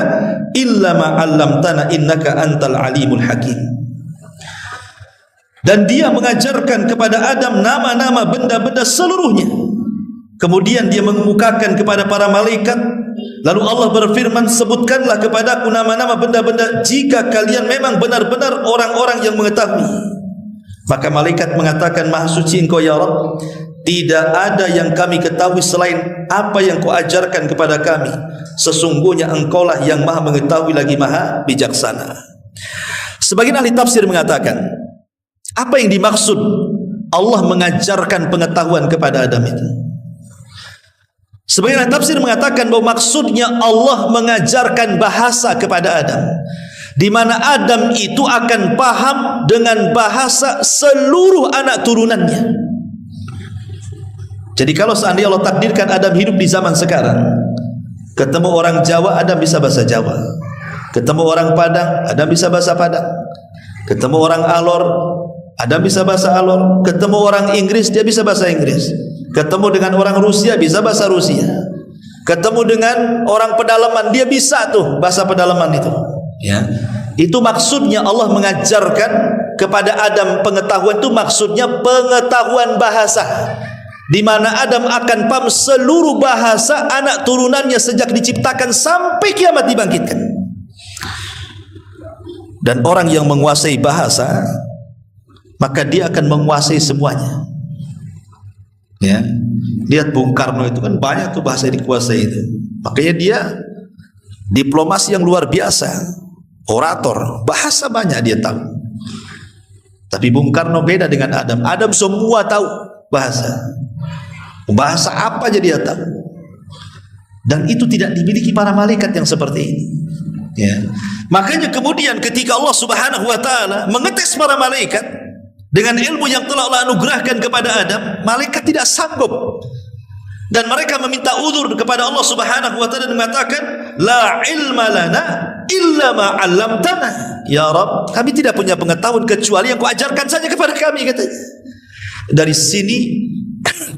illa ma 'allamtana innaka antal alimul hakim. Dan dia mengajarkan kepada Adam nama-nama benda-benda seluruhnya. Kemudian dia mengemukakan kepada para malaikat. Lalu Allah berfirman, sebutkanlah kepadaku nama-nama benda-benda jika kalian memang benar-benar orang-orang yang mengetahui. Maka malaikat mengatakan, Maha suci Engkau ya Rabb, tidak ada yang kami ketahui selain apa yang Kau ajarkan kepada kami. Sesungguhnya Engkaulah yang Maha mengetahui lagi Maha bijaksana. Sebagian ahli tafsir mengatakan, apa yang dimaksud Allah mengajarkan pengetahuan kepada Adam itu? Sebagian ahli tafsir mengatakan bahwa maksudnya Allah mengajarkan bahasa kepada Adam, di mana Adam itu akan paham dengan bahasa seluruh anak turunannya. Jadi kalau seandainya Allah takdirkan Adam hidup di zaman sekarang, ketemu orang Jawa, Adam bisa bahasa Jawa. Ketemu orang Padang, Adam bisa bahasa Padang. Ketemu orang Alor, Adam bisa bahasa Alor. Ketemu orang Inggris, dia bisa bahasa Inggris. Ketemu dengan orang Rusia, bisa bahasa Rusia. Ketemu dengan orang pedalaman, dia bisa tuh bahasa pedalaman itu. Ya, itu maksudnya Allah mengajarkan kepada Adam pengetahuan, itu maksudnya pengetahuan bahasa, di mana Adam akan paham seluruh bahasa anak turunannya sejak diciptakan sampai kiamat dibangkitkan. Dan orang yang menguasai bahasa, maka dia akan menguasai semuanya. Ya, lihat Bung Karno itu kan banyak tuh bahasa yang dikuasai itu. Makanya dia diplomasi yang luar biasa, orator, bahasa banyak dia tahu. Tapi Bung Karno beda dengan Adam. Adam semua tahu bahasa. Bahasa apa aja dia tahu. Dan itu tidak dimiliki para malaikat yang seperti ini. Ya. Makanya kemudian ketika Allah Subhanahu wa taala mengetes para malaikat dengan ilmu yang telah Allah anugerahkan kepada Adam, malaikat tidak sanggup. Dan mereka meminta uzur kepada Allah Subhanahu wa taala dan mengatakan, la ilma lana illa ma 'allamtana. Ya Rabb, kami tidak punya pengetahuan kecuali yang Kau ajarkan saja kepada kami, katanya. Dari sini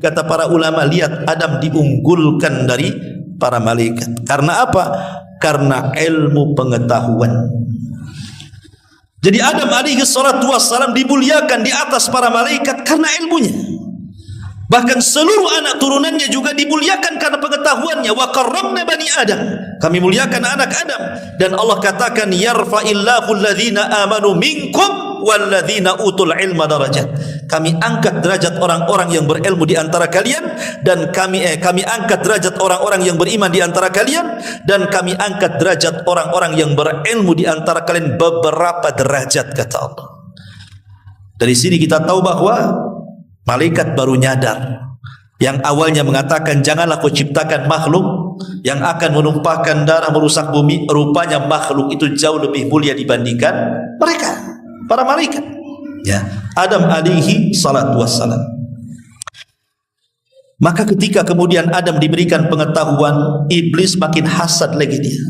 kata para ulama, lihat Adam diunggulkan dari para malaikat. Karena apa? Karena ilmu pengetahuan. Jadi Adam alaihi salatu wassalam dimuliakan di atas para malaikat karena ilmunya. Bahkan seluruh anak turunannya juga dimuliakan karena pengetahuannya. Wa karramna bani Adam, kami muliakan anak Adam. Dan Allah katakan, yarfa'illahu alladhina amanu minkum walladzina utul ilma darajat. Kami angkat derajat orang-orang yang berilmu di antara kalian, dan kami angkat derajat orang-orang yang beriman di antara kalian, dan kami angkat derajat orang-orang yang berilmu di antara kalian beberapa derajat, kata Allah. Dari sini kita tahu bahwa malaikat baru nyadar. Yang awalnya mengatakan janganlah Kau ciptakan makhluk yang akan menumpahkan darah, merusak bumi, rupanya makhluk itu jauh lebih mulia dibandingkan mereka, para malaikat. Ya, Adam alaihi salatu wassalam. Maka ketika kemudian Adam diberikan pengetahuan, iblis makin hasad lagi dia.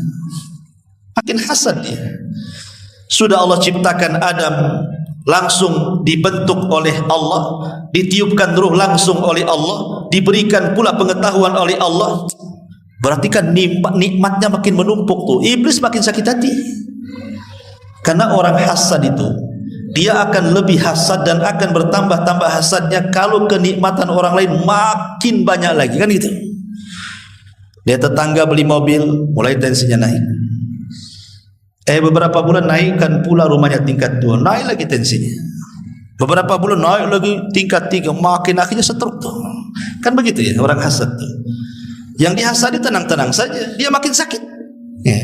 Makin hasad dia. Sudah Allah ciptakan Adam, langsung dibentuk oleh Allah, ditiupkan ruh langsung oleh Allah, diberikan pula pengetahuan oleh Allah. Berarti kan nikmatnya makin menumpuk tuh. Iblis makin sakit hati. Karena orang hasad itu, dia akan lebih hasad dan akan bertambah-tambah hasadnya kalau kenikmatan orang lain makin banyak lagi, kan gitu. Dia tetangga beli mobil, mulai tensinya naik. Beberapa bulan naikkan pula rumahnya tingkat 2, naik lagi tensinya. Beberapa bulan naik lagi tingkat 3, makin akhirnya setruk tuh. Kan begitu ya orang hasad tuh. Yang dihasadi tenang-tenang saja, dia makin sakit. Ya.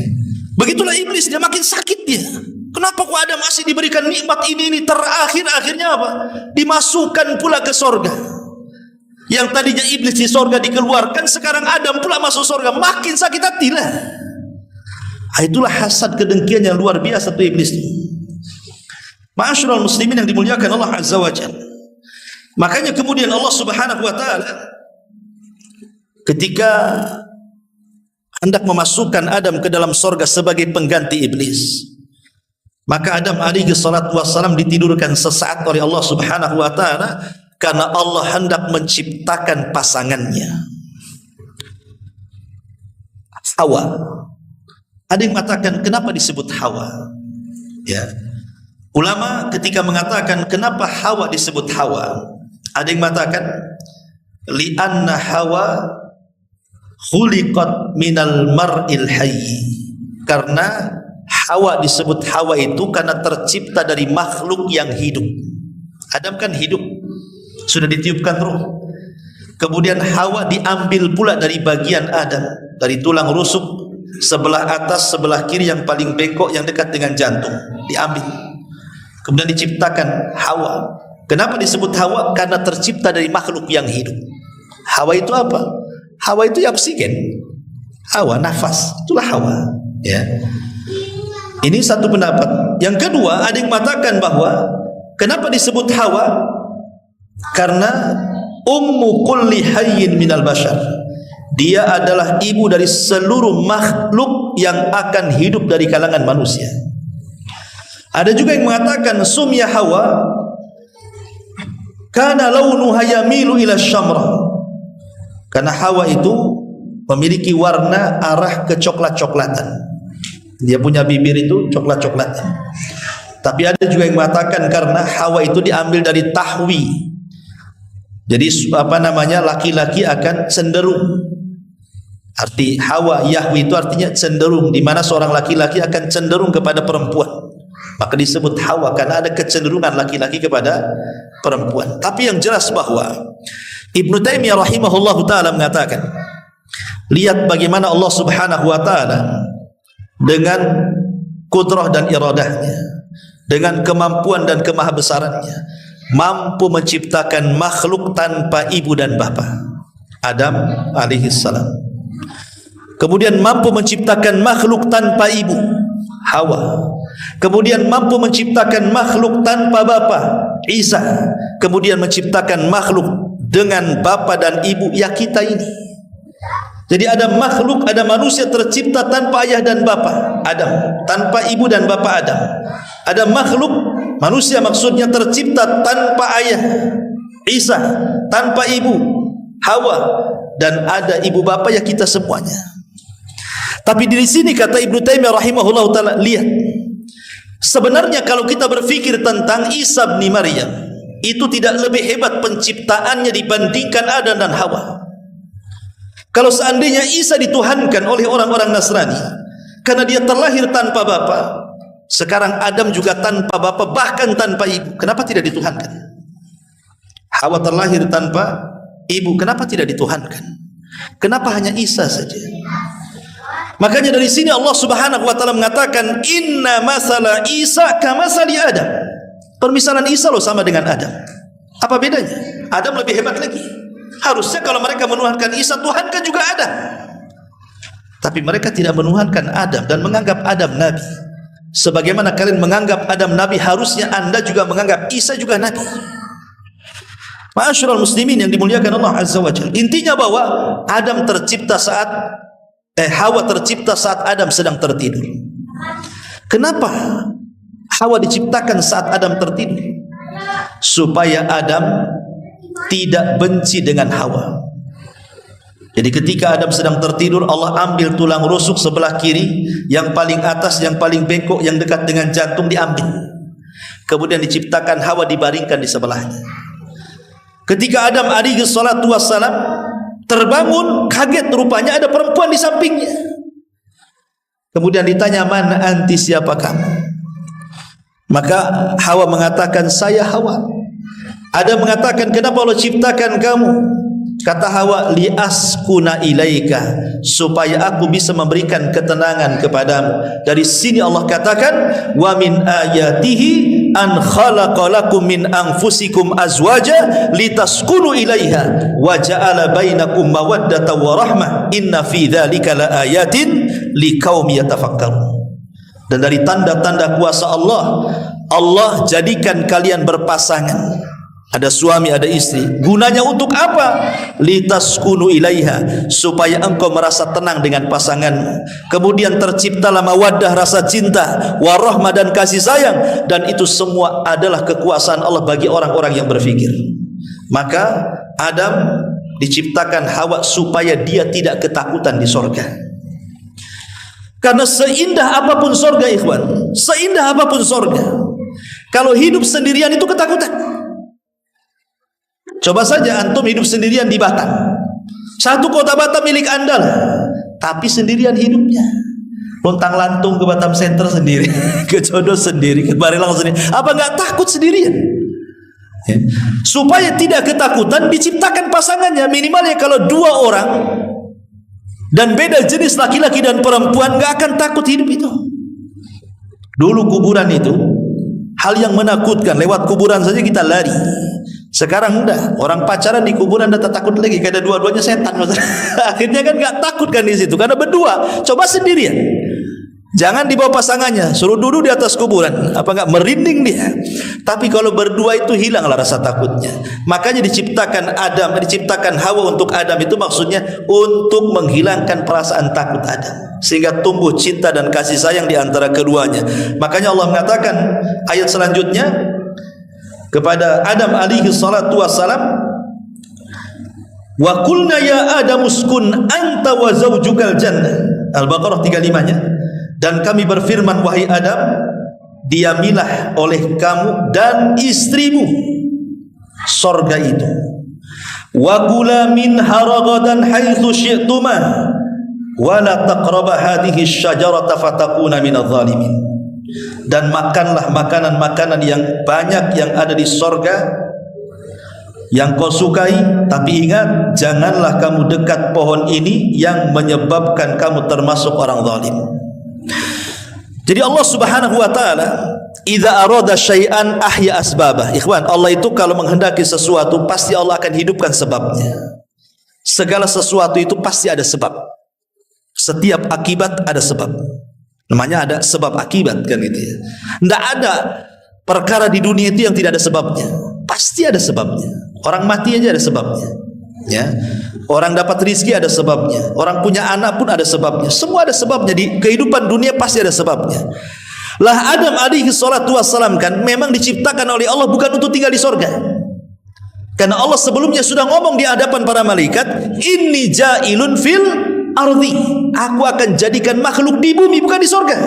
Begitulah iblis, dia makin sakit dia. Kenapa kok Adam masih diberikan nikmat ini terakhir akhirnya apa? Dimasukkan pula ke sorga. Yang tadinya iblis di sorga dikeluarkan, sekarang Adam pula masuk sorga, makin sakit hati lah. Itulah hasad kedengkian yang luar biasa tuh iblis. Ma'asyiral muslimin yang dimuliakan Allah Azza wa Jalla. Makanya kemudian Allah Subhanahu wa taala ketika hendak memasukkan Adam ke dalam sorga sebagai pengganti iblis, maka Adam alaihi salatu wassalam ditidurkan sesaat oleh Allah Subhanahu wa taala karena Allah hendak menciptakan pasangannya, Hawa. Ada yang mengatakan kenapa disebut Hawa? Ya. Ulama ketika mengatakan kenapa Hawa disebut Hawa, ada yang mengatakan li'anna Hawa khuliqat minal mar'il hayy. Karena Hawa disebut Hawa itu karena tercipta dari makhluk yang hidup. Adam kan hidup, sudah ditiupkan ruh. Kemudian Hawa diambil pula dari bagian Adam, dari tulang rusuk sebelah atas, sebelah kiri yang paling bengkok yang dekat dengan jantung, diambil. Kemudian diciptakan Hawa. Kenapa disebut Hawa? Karena tercipta dari makhluk yang hidup. Hawa itu apa? Hawa itu ya oksigen. Hawa nafas, itulah Hawa. Ya. Ini satu pendapat. Yang kedua, ada yang mengatakan bahwa kenapa disebut Hawa? Karena ummu kulli hayyin minal bashar. Dia adalah ibu dari seluruh makhluk yang akan hidup dari kalangan manusia. Ada juga yang mengatakan sumya Hawa kana launuha yamilu ila syamra. Karena Hawa itu memiliki warna arah ke coklat-coklatan. Dia punya bibir itu coklat-coklatan. Tapi ada juga yang mengatakan karena Hawa itu diambil dari tahwi. Jadi laki-laki akan cenderung. Arti Hawa Yahwi itu artinya cenderung, di mana seorang laki-laki akan cenderung kepada perempuan. Maka disebut Hawa karena ada kecenderungan laki-laki kepada perempuan. Tapi yang jelas bahwa Ibnu Taimiyah rahimahullahu taala mengatakan, lihat bagaimana Allah Subhanahu wa taala dengan kudrah dan iradahnya, dengan kemampuan dan kemahabesarannya, mampu menciptakan makhluk tanpa ibu dan bapa, Adam alaihi salam. Kemudian mampu menciptakan makhluk tanpa ibu, Hawa. Kemudian mampu menciptakan makhluk tanpa bapa, Isa. Kemudian menciptakan makhluk dengan bapa dan ibu, ya kita ini. Jadi ada makhluk, ada manusia tercipta tanpa ayah dan bapa, Adam, tanpa ibu dan bapa Adam. Ada makhluk manusia maksudnya tercipta tanpa ayah, Isa, tanpa ibu, Hawa, dan ada ibu bapa, ya kita semuanya. Tapi di sini kata Ibnu Taimiyah rahimahullah taala, lihat, sebenarnya kalau kita berfikir tentang Isa bin Maryam, itu tidak lebih hebat penciptaannya dibandingkan Adam dan Hawa. Kalau seandainya Isa dituhankan oleh orang-orang Nasrani karena dia terlahir tanpa bapa, sekarang Adam juga tanpa bapa, bahkan tanpa ibu, kenapa tidak dituhankan? Hawa terlahir tanpa ibu, kenapa tidak dituhankan? Kenapa hanya Isa saja? Makanya dari sini Allah Subhanahu wa taala mengatakan inna masala Isa kamasali Adam. Permisalan Isa loh sama dengan Adam. Apa bedanya? Adam lebih hebat lagi. Harusnya kalau mereka menuhankan Isa, tuhankan juga Adam. Tapi mereka tidak menuhankan Adam dan menganggap Adam nabi. Sebagaimana kalian menganggap Adam nabi, harusnya Anda juga menganggap Isa juga nabi. Ma'asyiral muslimin yang dimuliakan Allah Azza wa Jalla. Intinya bahwa Adam tercipta saat Hawa tercipta saat Adam sedang tertidur. Kenapa Hawa diciptakan saat Adam tertidur? Supaya Adam tidak benci dengan Hawa. Jadi ketika Adam sedang tertidur, Allah ambil tulang rusuk sebelah kiri, yang paling atas, yang paling bengkok, yang dekat dengan jantung diambil. Kemudian diciptakan Hawa, dibaringkan di sebelahnya. Ketika Adam alaihi salatu wassalam terbangun, kaget, rupanya ada perempuan di sampingnya. Kemudian ditanya, mana anti, siapa kamu? Maka Hawa mengatakan, saya Hawa. Adam mengatakan, kenapa Allah ciptakan kamu? Kata Hawa, li askuna ilaika, supaya aku bisa memberikan ketenangan kepadamu. Dari sini Allah katakan, wa min ayatihi an khalaqalakum min anfusikum azwaja litaskunu ilaiha wa ja'ala bainakum mawaddatan wa rahmah inna fi dzalika laayatin liqaumin yatafakkarun. Dan dari tanda-tanda kuasa Allah, Allah jadikan kalian berpasangan. Ada suami, ada istri. Gunanya untuk apa? Litaskunu ilaiha, supaya engkau merasa tenang dengan pasanganmu. Kemudian terciptalah mawaddah, rasa cinta, warahmah, dan kasih sayang. Dan itu semua adalah kekuasaan Allah bagi orang-orang yang berfikir. Maka Adam diciptakan Hawa supaya dia tidak ketakutan di sorga. Karena seindah apapun sorga, ikhwan, seindah apapun sorga, kalau hidup sendirian itu ketakutan. Coba saja antum hidup sendirian di Batam. Satu kota Batam milik anda lah, tapi sendirian hidupnya. Lontang lantung ke Batam Center sendiri, ke Jodoh sendiri, ke Barelang sendiri. Apa nggak takut sendirian? Ya. Supaya tidak ketakutan, diciptakan pasangannya. Minimalnya kalau 2 orang dan beda jenis laki-laki dan perempuan, nggak akan takut hidup itu. Dulu kuburan itu hal yang menakutkan. Lewat kuburan saja kita lari. Sekarang enggak, orang pacaran di kuburan udah takut lagi, karena dua-duanya setan. Akhirnya kan nggak takut kan di situ, karena berdua. Coba sendirian, jangan dibawa pasangannya, suruh duduk di atas kuburan, apa enggak merinding dia. Tapi kalau berdua itu hilanglah rasa takutnya. Makanya diciptakan Adam, diciptakan Hawa untuk Adam itu maksudnya untuk menghilangkan perasaan takut Adam, sehingga tumbuh cinta dan kasih sayang di antara keduanya. Makanya Allah mengatakan ayat selanjutnya kepada Adam alaihi salatu wassalam, wa qulna ya Adam uskun anta wa zawjukal jannah. Al-Baqarah 35-nya. Dan kami berfirman, wahai Adam, diamilah oleh kamu dan istrimu sorga itu. Wa kula minha ragadan haitsu syi'tuma wa la taqraba hadhihi asy-syajarata fatakuna minadh dhalimin. Dan makanlah makanan-makanan yang banyak yang ada di sorga yang kau sukai, tapi ingat, janganlah kamu dekat pohon ini yang menyebabkan kamu termasuk orang zalim. Jadi Allah Subhanahu wa taala idza arada syai'an ahya asbabah. Ikhwan, Allah itu kalau menghendaki sesuatu pasti Allah akan hidupkan sebabnya. Segala sesuatu itu pasti ada sebab. Setiap akibat ada sebab. Namanya ada sebab akibat kan gitu ya. Tidak ada perkara di dunia itu yang tidak ada sebabnya. Pasti ada sebabnya. Orang mati aja ada sebabnya. Ya. Orang dapat rizki ada sebabnya. Orang punya anak pun ada sebabnya. Semua ada sebabnya. Di kehidupan dunia pasti ada sebabnya. Lah Adam alaihi salatu wassalam kan memang diciptakan oleh Allah bukan untuk tinggal di sorga. Karena Allah sebelumnya sudah ngomong di hadapan para malaikat, inni ja'ilun fil ardi, aku akan jadikan makhluk di bumi bukan di sorga.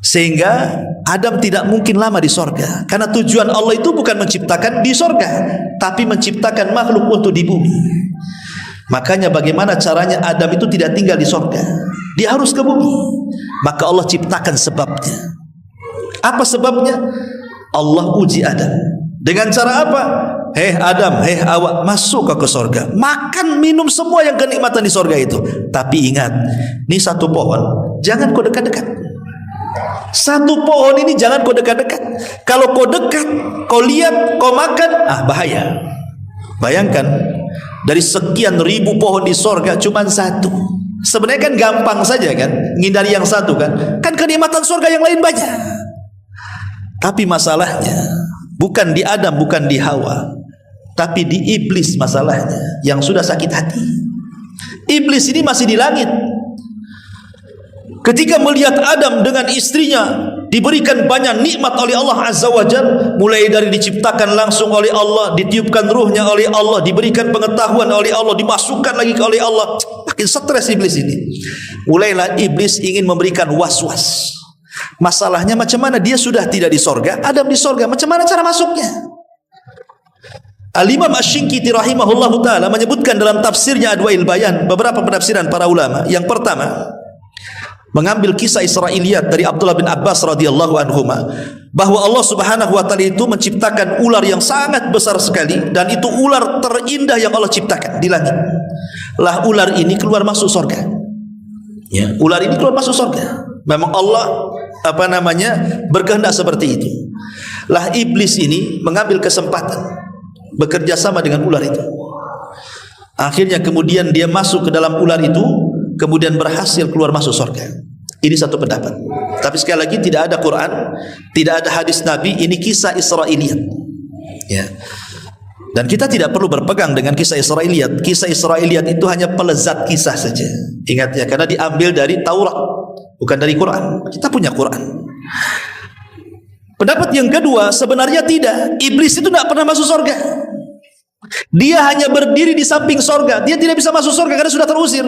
Sehingga Adam tidak mungkin lama di sorga, karena tujuan Allah itu bukan menciptakan di sorga, tapi menciptakan makhluk untuk di bumi. Makanya bagaimana caranya Adam itu tidak tinggal di sorga, dia harus ke bumi. Maka Allah ciptakan sebabnya. Apa sebabnya? Allah uji Adam dengan cara apa? Hei Adam, hei Hawa, masuk ke sorga, makan minum semua yang kenikmatan di sorga itu. Tapi ingat, ini satu pohon, jangan kau dekat-dekat. Satu pohon ini jangan kau dekat-dekat. Kalau kau dekat, kau lihat, kau makan, bahaya. Bayangkan, dari sekian ribu pohon di sorga cuma satu. Sebenarnya kan gampang saja kan, ngindari yang satu kan. Kan kenikmatan sorga yang lain banyak. Tapi masalahnya bukan di Adam, bukan di Hawa, tapi di iblis masalahnya, yang sudah sakit hati. Iblis ini masih di langit. Ketika melihat Adam dengan istrinya diberikan banyak nikmat oleh Allah Azza wa Jalla, mulai dari diciptakan langsung oleh Allah, ditiupkan ruhnya oleh Allah, diberikan pengetahuan oleh Allah, dimasukkan lagi oleh Allah, makin stres iblis ini. Mulailah iblis ingin memberikan was-was. Masalahnya macam mana dia sudah tidak di sorga, Adam di sorga, macam mana cara masuknya? Al-Imam Asy-Syinkiti rahimahullahu ta'ala menyebutkan dalam tafsirnya Adwail Bayan beberapa penafsiran para ulama. Yang pertama, mengambil kisah Israiliyat dari Abdullah bin Abbas radhiyallahu anhuma, bahwa Allah Subhanahu wa taala itu menciptakan ular yang sangat besar sekali, dan itu ular terindah yang Allah ciptakan di langit. Lah ular ini keluar masuk surga. Ya, ular ini keluar masuk surga. Memang Allah berkehendak seperti itu. Lah iblis ini mengambil kesempatan bekerja sama dengan ular itu. Akhirnya kemudian dia masuk ke dalam ular itu, kemudian berhasil keluar masuk surga. Ini satu pendapat. Tapi sekali lagi tidak ada Quran, tidak ada hadis Nabi, ini kisah Israiliyat. Ya. Dan kita tidak perlu berpegang dengan kisah Israiliyat. Kisah Israiliyat itu hanya pelezat kisah saja. Ingat ya, karena diambil dari Taurat, bukan dari Quran. Kita punya Quran. Pendapat yang kedua, sebenarnya tidak. Iblis itu tidak pernah masuk surga. Dia hanya berdiri di samping surga. Dia tidak bisa masuk surga karena sudah terusir.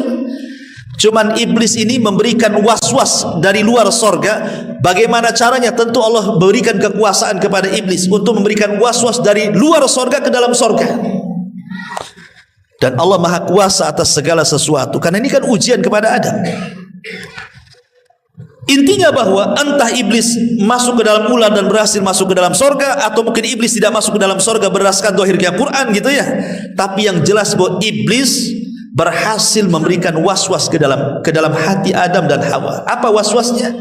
Cuman iblis ini memberikan was-was dari luar sorga. Bagaimana caranya? Tentu Allah berikan kekuasaan kepada iblis untuk memberikan was-was dari luar sorga ke dalam sorga. Dan Allah maha kuasa atas segala sesuatu. Karena ini kan ujian kepada Adam. Intinya bahwa entah iblis masuk ke dalam ular dan berhasil masuk ke dalam sorga, atau mungkin iblis tidak masuk ke dalam sorga berdasarkan zahirnya Quran gitu ya. Tapi yang jelas bahwa iblis berhasil memberikan was-was ke dalam hati Adam dan Hawa. Apa was-wasnya?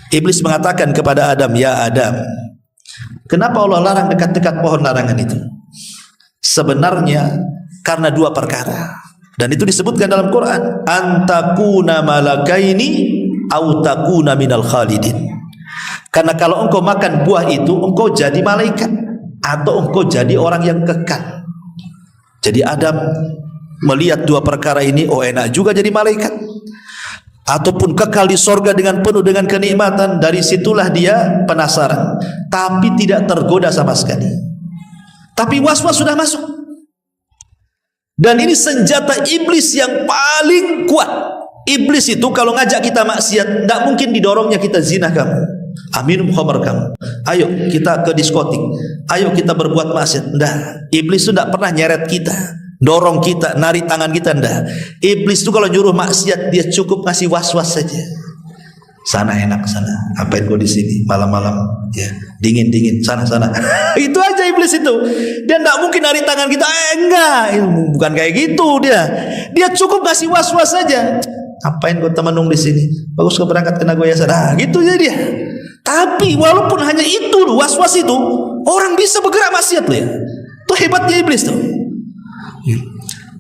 Iblis mengatakan kepada Adam, "Ya Adam, kenapa Allah larang dekat-dekat pohon larangan itu?" Sebenarnya karena dua perkara. Dan itu disebutkan dalam Quran, "Antakuna malakaini au takuna minal khalidin." Karena kalau engkau makan buah itu, engkau jadi malaikat atau engkau jadi orang yang kekal. Jadi Adam melihat dua perkara ini, oh enak juga jadi malaikat, ataupun kekal di sorga dengan penuh dengan kenikmatan. Dari situlah dia penasaran, tapi tidak tergoda sama sekali. Tapi was-was sudah masuk. Dan ini senjata iblis yang paling kuat. Iblis itu kalau ngajak kita maksiat, tidak mungkin didorongnya kita zina kamu, minum khamar kamu, ayo kita ke diskotik, ayo kita berbuat maksiat. Tidak. Iblis itu tidak pernah nyeret kita, dorong kita, narik tangan kita. Enggak. Iblis itu kalau nyuruh maksiat, dia cukup ngasih was-was saja. Sana enak, sana. Apain kau di sini malam-malam? Ya, dingin-dingin. Sana. Itu aja iblis itu. Dia enggak mungkin narik tangan kita. Enggak, bukan kayak gitu dia. Dia cukup ngasih was-was saja. Apain kau temenung di sini? Bagus kau berangkat ke Nagoya sana. Gitu aja dia. Tapi walaupun hanya itu, was-was itu, orang bisa bergerak maksiat loh ya. Itu hebatnya iblis tuh.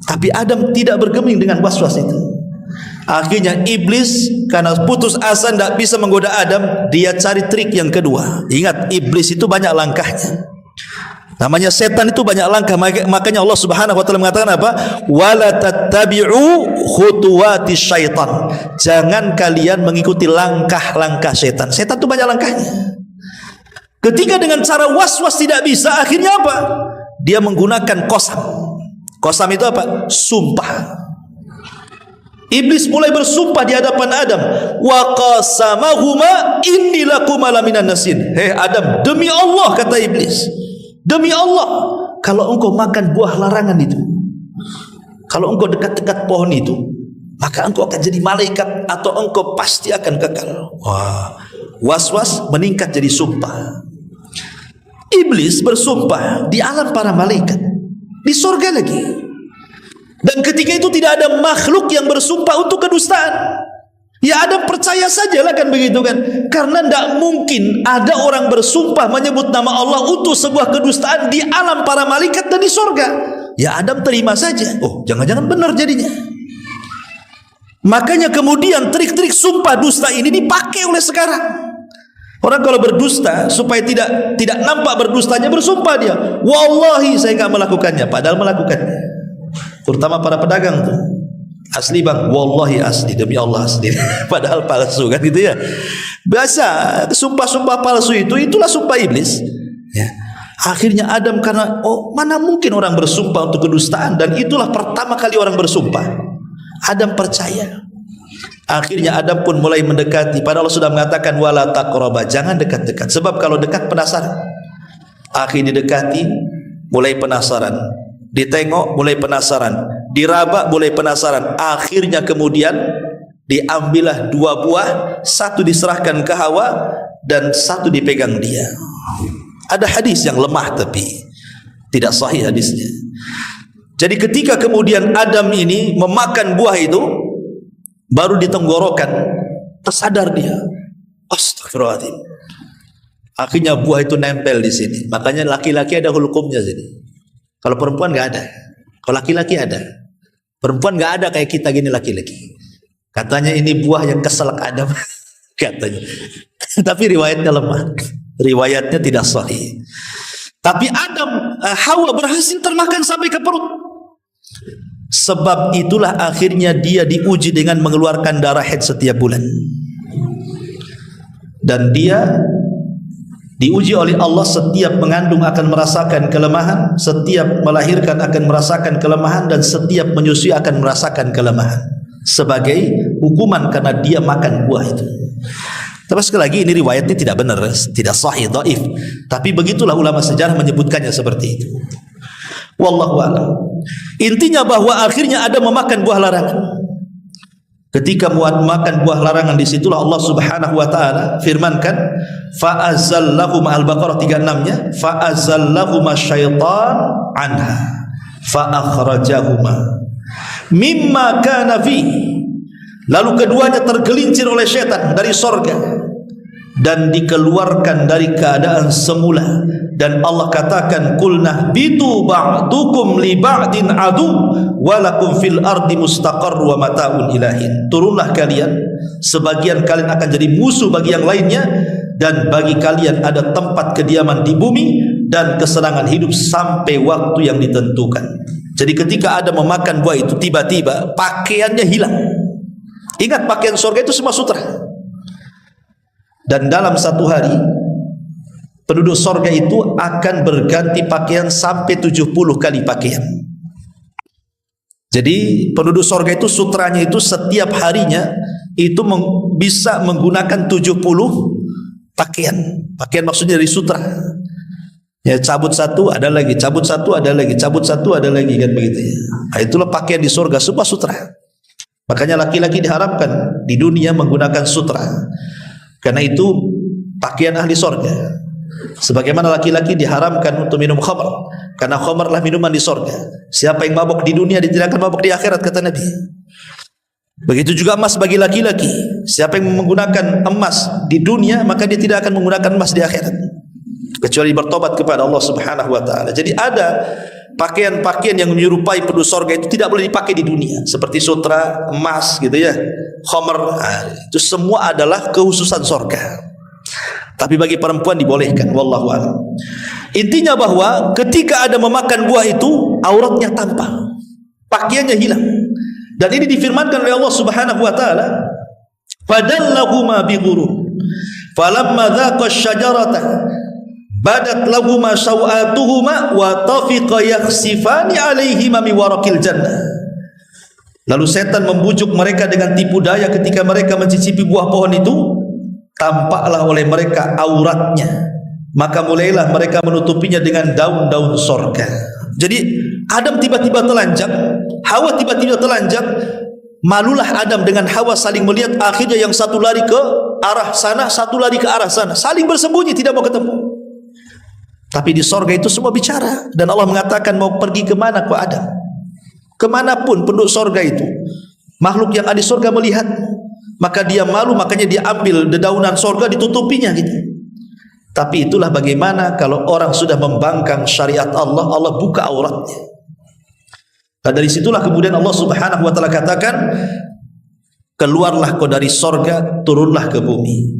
Tapi Adam tidak bergeming dengan was-was itu. Akhirnya iblis karena putus asa tidak bisa menggoda Adam, dia cari trik yang kedua. Ingat, iblis itu banyak langkahnya. Namanya setan itu banyak langkah. Makanya Allah Subhanahu wa taala mengatakan apa? Wala tattabi'u khutuwati syaitan. Jangan kalian mengikuti langkah-langkah setan. Setan itu banyak langkahnya. Ketika dengan cara was-was tidak bisa, akhirnya apa? Dia menggunakan qasam. Qasam itu apa? Sumpah. Iblis mulai bersumpah di hadapan Adam. Wa qasamahuma inni lakuma laminan nasin. Hei Adam, demi Allah, kata iblis, demi Allah, kalau engkau makan buah larangan itu, kalau engkau dekat-dekat pohon itu, maka engkau akan jadi malaikat atau engkau pasti akan kekal. Wah, was-was meningkat jadi sumpah. Iblis bersumpah di alam para malaikat, di surga lagi. Dan ketika itu tidak ada makhluk yang bersumpah untuk kedustaan. Ya Adam percaya sajalah kan begitu kan. Karena tidak mungkin ada orang bersumpah menyebut nama Allah untuk sebuah kedustaan di alam para malaikat dan di surga. Ya Adam terima saja. Oh, jangan-jangan benar jadinya. Makanya kemudian trik-trik sumpah dusta ini dipakai oleh sekarang. Orang kalau berdusta supaya tidak nampak berdustanya, bersumpah dia, wallahi saya enggak melakukannya, padahal melakukannya. Terutama para pedagang tuh, asli bang, wallahi asli, demi Allah asli, padahal palsu kan gitu ya. Biasa sumpah-sumpah palsu itulah sumpah iblis. Ya. Akhirnya Adam karena mana mungkin orang bersumpah untuk kedustaan, dan itulah pertama kali orang bersumpah. Adam percaya. Akhirnya Adam pun mulai mendekati. Padahal Allah sudah mengatakan wala taqraba, jangan dekat-dekat. Sebab kalau dekat penasaran. Akhirnya didekati, mulai penasaran. Ditengok, mulai penasaran. Diraba, mulai penasaran. Akhirnya kemudian diambillah 2 buah, 1 diserahkan ke Hawa dan 1 dipegang dia. Ada hadis yang lemah tapi tidak sahih hadisnya. Jadi ketika kemudian Adam ini memakan buah itu, baru di tenggorokan tersadar dia, astagfirullahaladzim, akhirnya buah itu nempel di sini. Makanya laki-laki ada hulkumnya sini. Kalau perempuan nggak ada. Kalau laki-laki ada. Perempuan nggak ada kayak kita gini laki-laki. Katanya ini buah yang keselak Adam. Katanya. Tapi riwayatnya lemah. Riwayatnya tidak sahih. Tapi Hawa berhasil termakan sampai ke perut. Sebab itulah akhirnya dia diuji dengan mengeluarkan darah haid setiap bulan. Dan dia diuji oleh Allah, setiap mengandung akan merasakan kelemahan, setiap melahirkan akan merasakan kelemahan, dan setiap menyusui akan merasakan kelemahan sebagai hukuman karena dia makan buah itu. Tapi sekali lagi ini riwayatnya tidak benar, tidak sahih, dhaif. Tapi begitulah ulama sejarah menyebutkannya seperti itu. Wallahu a'lam. Intinya bahwa akhirnya ada memakan buah larangan. Ketika makan buah larangan, disitulah Allah Subhanahu wa taala firmankan, fa'azallahum, Al-Baqarah 36-nya, fa'azallahum syaitan anha fa'akhrajahuma mimma kana fi. Lalu keduanya tergelincir oleh syaitan dari sorga dan dikeluarkan dari keadaan semula. Dan Allah katakan, qulna bitu ba'dukum li ba'din adu walakum fil ardi mustaqarr wa mata'un ilahin. Turunlah kalian, sebagian kalian akan jadi musuh bagi yang lainnya, dan bagi kalian ada tempat kediaman di bumi dan kesenangan hidup sampai waktu yang ditentukan. Jadi ketika Adam memakan buah itu, tiba-tiba pakaiannya hilang. Ingat, pakaian surga itu semua sutra. Dan dalam 1 hari penduduk surga itu akan berganti pakaian sampai 70 kali pakaian. Jadi penduduk surga itu sutranya itu setiap harinya itu bisa menggunakan 70 pakaian. Pakaian maksudnya dari sutra. Ya, cabut 1 ada lagi, cabut 1 ada lagi, cabut 1 ada lagi, kan begitu ya. Nah, itulah pakaian di surga semua sutra. Makanya laki-laki diharamkan di dunia menggunakan sutra. Karena itu pakaian ahli surga. Sebagaimana laki-laki diharamkan untuk minum khamr, karena khamrlah minuman di surga. Siapa yang mabuk di dunia, dia tidak akan mabuk di akhirat, kata Nabi. Begitu juga emas bagi laki-laki. Siapa yang menggunakan emas di dunia, maka dia tidak akan menggunakan emas di akhirat, kecuali bertobat kepada Allah Subhanahu wa taala. Jadi ada pakaian-pakaian yang menyerupai penduduk surga itu tidak boleh dipakai di dunia, seperti sutra, emas gitu ya, khamr. Nah, itu semua adalah kekhususan surga. Tapi bagi perempuan dibolehkan, wallahu a'lam. Intinya bahwa ketika ada memakan buah itu, auratnya tampak, pakaiannya hilang. Dan ini difirmankan oleh Allah Subhanahu wa taala, fadallahuma bighurur falamma dhaqa asy-syajarata badat lahuma sawatuhuma wa tafiqa yakhsifani alaihima min waraqil jannah. Lalu setan membujuk mereka dengan tipu daya ketika mereka mencicipi buah pohon itu. Tampaklah oleh mereka auratnya, maka mulailah mereka menutupinya dengan daun-daun sorga. Jadi Adam tiba-tiba telanjang, Hawa tiba-tiba telanjang. Malulah Adam dengan Hawa saling melihat. Akhirnya yang satu lari ke arah sana, satu lari ke arah sana, saling bersembunyi, tidak mau ketemu. Tapi di sorga itu semua bicara. Dan Allah mengatakan, mau pergi kemana kau Adam? Kemanapun penduduk sorga itu, makhluk yang ada di sorga melihat, maka dia malu, makanya dia ambil dedaunan sorga, ditutupinya gitu. Tapi itulah bagaimana kalau orang sudah membangkang syariat Allah, Allah buka auratnya. Dan dari situlah kemudian Allah Subhanahu wa taala katakan, keluarlah kau dari sorga, turunlah ke bumi.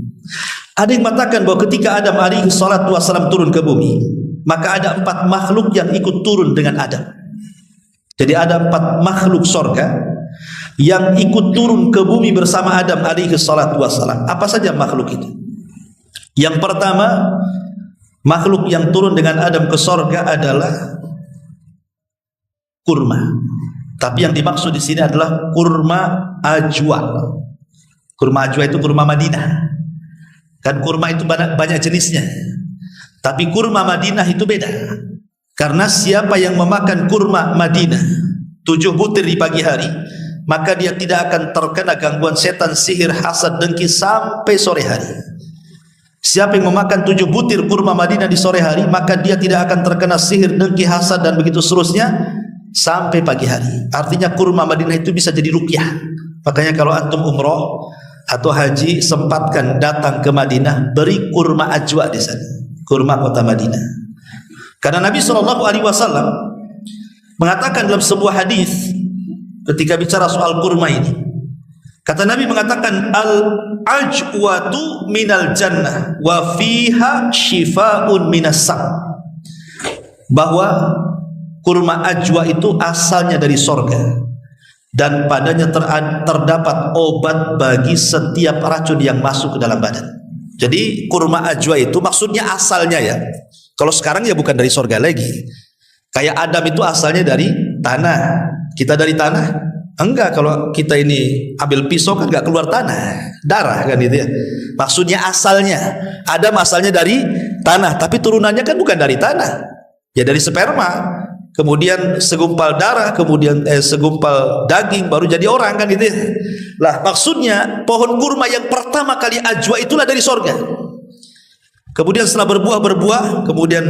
Ada yang mengatakan bahwa ketika Adam alaihi salatu wassalam turun ke bumi, maka ada 4 makhluk yang ikut turun dengan Adam. Jadi ada 4 makhluk sorga yang ikut turun ke bumi bersama Adam alaihi salatu wassalam. Apa saja makhluk itu? Yang pertama, makhluk yang turun dengan Adam ke sorga adalah kurma. Tapi yang dimaksud di sini adalah kurma ajwa. Kurma ajwa itu kurma Madinah. Kan kurma itu banyak jenisnya. Tapi kurma Madinah itu beda. Karena siapa yang memakan kurma Madinah 7 butir di pagi hari, maka dia tidak akan terkena gangguan setan, sihir, hasad, dengki sampai sore hari. Siapa yang memakan 7 butir kurma Madinah di sore hari, maka dia tidak akan terkena sihir, dengki, hasad, dan begitu seterusnya sampai pagi hari. Artinya kurma Madinah itu bisa jadi ruqyah. Makanya kalau antum umroh atau haji, sempatkan datang ke Madinah, beri kurma ajwa di sana, kurma kota Madinah. Karena Nabi SAW mengatakan dalam sebuah hadis ketika bicara soal kurma ini, kata Nabi mengatakan, al-ajwatu minal jannah wa fiha shifaun minas sam, bahwa kurma ajwa itu asalnya dari sorga dan padanya terdapat obat bagi setiap racun yang masuk ke dalam badan. Jadi kurma ajwa itu maksudnya asalnya ya. Kalau sekarang ya bukan dari sorga lagi. Kayak Adam itu asalnya dari tanah. Kita dari tanah? Enggak, kalau kita ini ambil pisau kan enggak keluar tanah, darah kan itu ya. Maksudnya asalnya, Adam asalnya dari tanah, tapi turunannya kan bukan dari tanah. Ya dari sperma, kemudian segumpal darah, kemudian segumpal daging, baru jadi orang kan gitu ya. Lah maksudnya pohon kurma yang pertama kali ajwa itulah dari sorga. Kemudian setelah berbuah, kemudian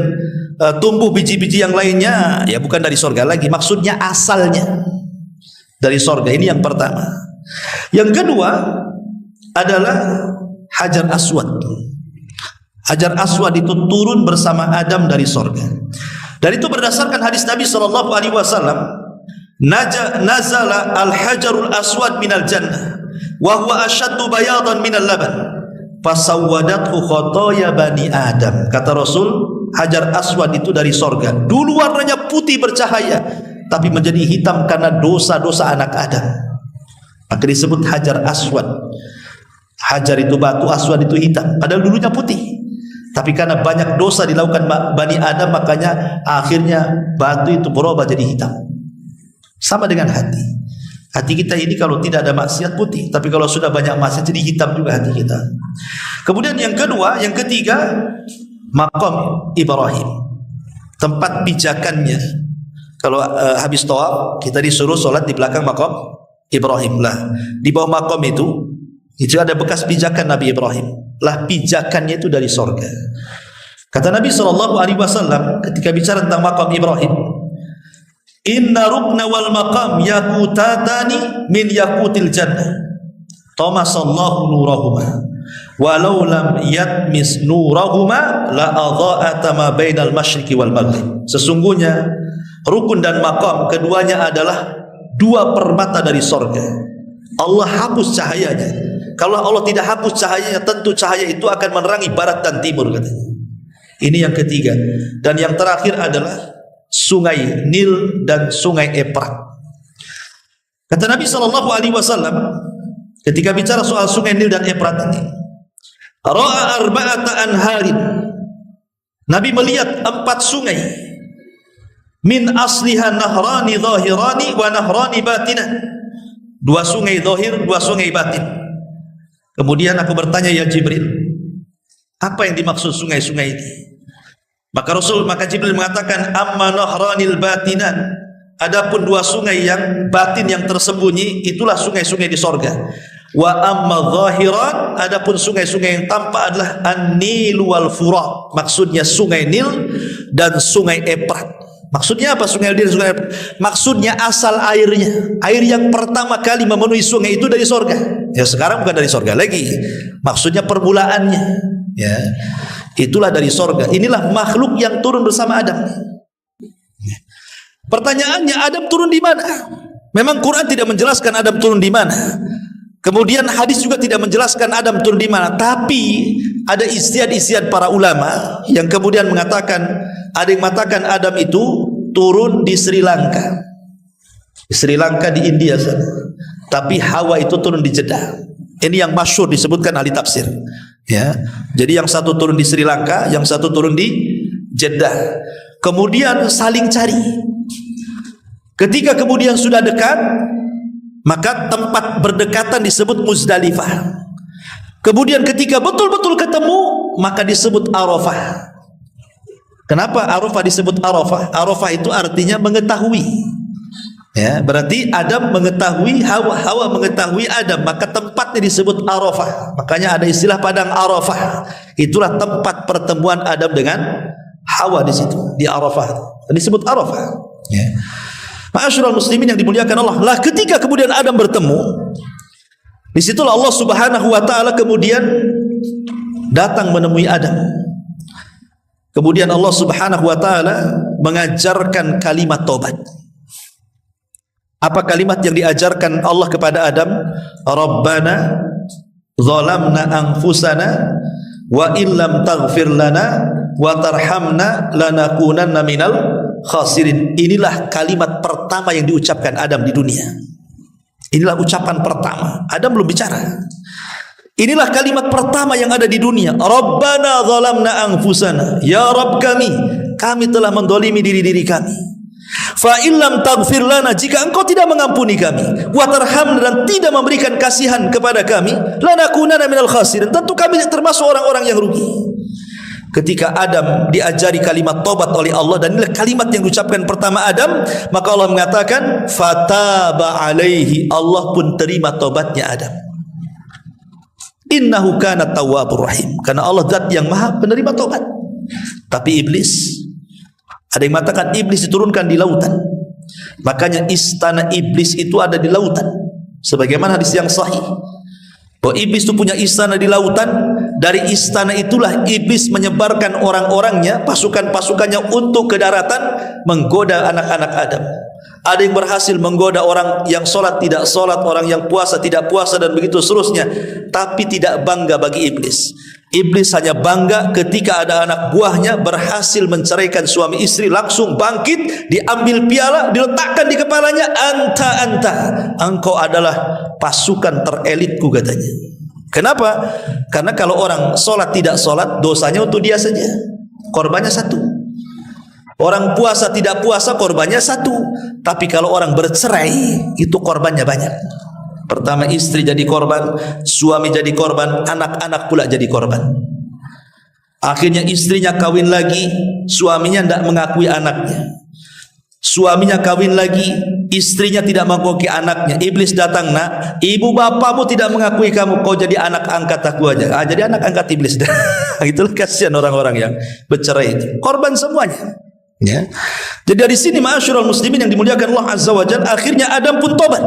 tumbuh biji-biji yang lainnya, ya bukan dari sorga lagi. Maksudnya asalnya dari sorga. Ini yang pertama. Yang kedua adalah Hajar Aswad. Hajar Aswad itu turun bersama Adam dari sorga. Dan itu berdasarkan hadis Nabi SAW, nazala al-hajarul aswad minal jannah wa huwa ashaddu bayadan minal laban fasawwadathu khotoya bani Adam. Kata Rasul, Hajar Aswad itu dari sorga. Dulu warnanya putih bercahaya, tapi menjadi hitam karena dosa-dosa anak Adam. Maka disebut Hajar Aswad. Hajar itu batu, aswad itu hitam. Padahal dulunya putih, tapi karena banyak dosa dilakukan Bani Adam, makanya akhirnya batu itu berubah jadi hitam. Sama dengan hati. Hati kita ini kalau tidak ada maksiat putih, tapi kalau sudah banyak maksiat jadi hitam juga hati kita. Kemudian yang kedua, yang ketiga, Maqam Ibrahim, tempat pijakannya. Kalau habis tawaf kita disuruh sholat di belakang Maqam Ibrahim. Lah di bawah Maqam itu ada bekas pijakan Nabi Ibrahim. Lah pijakannya itu dari sorga. Kata Nabi SAW ketika bicara tentang Maqam Ibrahim, inna rukna wal maqam yakutatani min yakutil jannah tamasallahu nurahuma walau lam yatmis nurahuma la adha'ata ma bainal masyriqi wal maghrib. Sesungguhnya rukun dan maqam keduanya adalah dua permata dari sorga. Allah hapus cahayanya. Kalau Allah tidak hapus cahayanya, tentu cahaya itu akan menerangi barat dan timur katanya. Ini yang ketiga. Dan yang terakhir adalah Sungai Nil dan Sungai Efrat. Kata Nabi SAW ketika bicara soal Sungai Nil dan Efrat ini, ra'a arba'ata anharin, Nabi melihat 4 sungai, min asliha nahrani zahirani wa nahrani batinah, 2 sungai zahir, 2 sungai batin. Kemudian aku bertanya, ya Jibril, apa yang dimaksud sungai-sungai ini? Maka Jibril mengatakan, amma nahranil batinan, adapun 2 sungai yang batin yang tersembunyi itulah sungai-sungai di sorga. Wa amma zahiran, adapun sungai-sungai yang tampak adalah an-Nil wal Furat, maksudnya sungai Nil dan sungai Efrat. Maksudnya apa sungai Nil dan sungai Efrat? Maksudnya asal airnya, air yang pertama kali memenuhi sungai itu dari sorga. Ya sekarang bukan dari sorga lagi, maksudnya permulaannya, ya itulah dari sorga. Inilah makhluk yang turun bersama Adam. Pertanyaannya, Adam turun di mana? Memang Quran tidak menjelaskan Adam turun di mana. Kemudian hadis juga tidak menjelaskan Adam turun di mana. Tapi ada ijtihad para ulama yang kemudian mengatakan, ada yang mengatakan Adam itu turun di Sri Lanka. Di Sri Lanka di India sana. Tapi Hawa itu turun di Jeddah. Ini yang masyhur disebutkan ahli tafsir. Ya, jadi yang satu turun di Sri Lanka, yang satu turun di Jeddah. Kemudian saling cari. Ketika kemudian sudah dekat, maka tempat berdekatan disebut Muzdalifah. Kemudian ketika betul-betul ketemu, maka disebut Arafah. Kenapa Arafah disebut Arafah? Arafah itu artinya mengetahui. Ya, berarti Adam mengetahui Hawa, Hawa mengetahui Adam, maka tempatnya disebut Arafah. Makanya ada istilah padang Arafah. Itulah tempat pertemuan Adam dengan Hawa di situ, di Arafah. Disebut Arafah. Ya. Ma'asyiral muslimin yang dimuliakan Allah. Lah ketika kemudian Adam bertemu, disitulah Allah Subhanahu wa taala kemudian datang menemui Adam. Kemudian Allah Subhanahu wa taala mengajarkan kalimat taubat. Apa kalimat yang diajarkan Allah kepada Adam? Rabbana zalamna anfusana wa illam taghfir lana wa tarhamna lanakunanna minal khasirin. Inilah kalimat pertama yang diucapkan Adam di dunia. Inilah ucapan pertama. Adam belum bicara. Inilah kalimat pertama yang ada di dunia. Rabbana zalamna anfusana. Ya Rabb kami telah mendolimi diri-diri kami. Fa illam taghfir lana, jika engkau tidak mengampuni kami, wa tarhamna, dan tidak memberikan kasihan kepada kami, lanakunanna minal khasirin, tentu kami termasuk orang-orang yang rugi. Ketika Adam diajari kalimat taubat oleh Allah, dan inilah kalimat yang diucapkan pertama Adam, maka Allah mengatakan fataba alaihi, Allah pun terima taubatnya Adam. Innahu kana tawwabur rahim, karena Allah zat yang maha penerima taubat. Tapi iblis, ada yang mengatakan iblis diturunkan di lautan. Makanya istana iblis itu ada di lautan. Sebagaimana hadis yang sahih, bahwa iblis itu punya istana di lautan. Dari istana itulah iblis menyebarkan orang-orangnya, pasukan-pasukannya untuk ke daratan menggoda anak-anak Adam. Ada yang berhasil menggoda orang yang solat tidak solat, orang yang puasa tidak puasa, dan begitu seterusnya. Tapi tidak bangga bagi iblis. Iblis hanya bangga ketika ada anak buahnya berhasil menceraikan suami istri, langsung bangkit, diambil piala, diletakkan di kepalanya, anta, engkau adalah pasukan terelitku, katanya. Kenapa? Karena kalau orang solat tidak solat, dosanya untuk dia saja, korbannya satu. Orang puasa tidak puasa, korbannya satu. Tapi kalau orang bercerai, itu korbannya banyak. Pertama istri jadi korban, suami jadi korban, anak-anak pula jadi korban. Akhirnya istrinya kawin lagi, suaminya tidak mengakui anaknya. Suaminya kawin lagi, istrinya tidak mengakui anaknya. Iblis datang, nak, ibu bapamu tidak mengakui kamu, kau jadi anak angkat aku aja. Jadi anak angkat iblis. Itulah kasihan orang-orang yang bercerai itu, korban semuanya. Ya. Jadi dari sini ma'asyiral muslimin yang dimuliakan Allah Azza wa Jalla, akhirnya Adam pun tobat.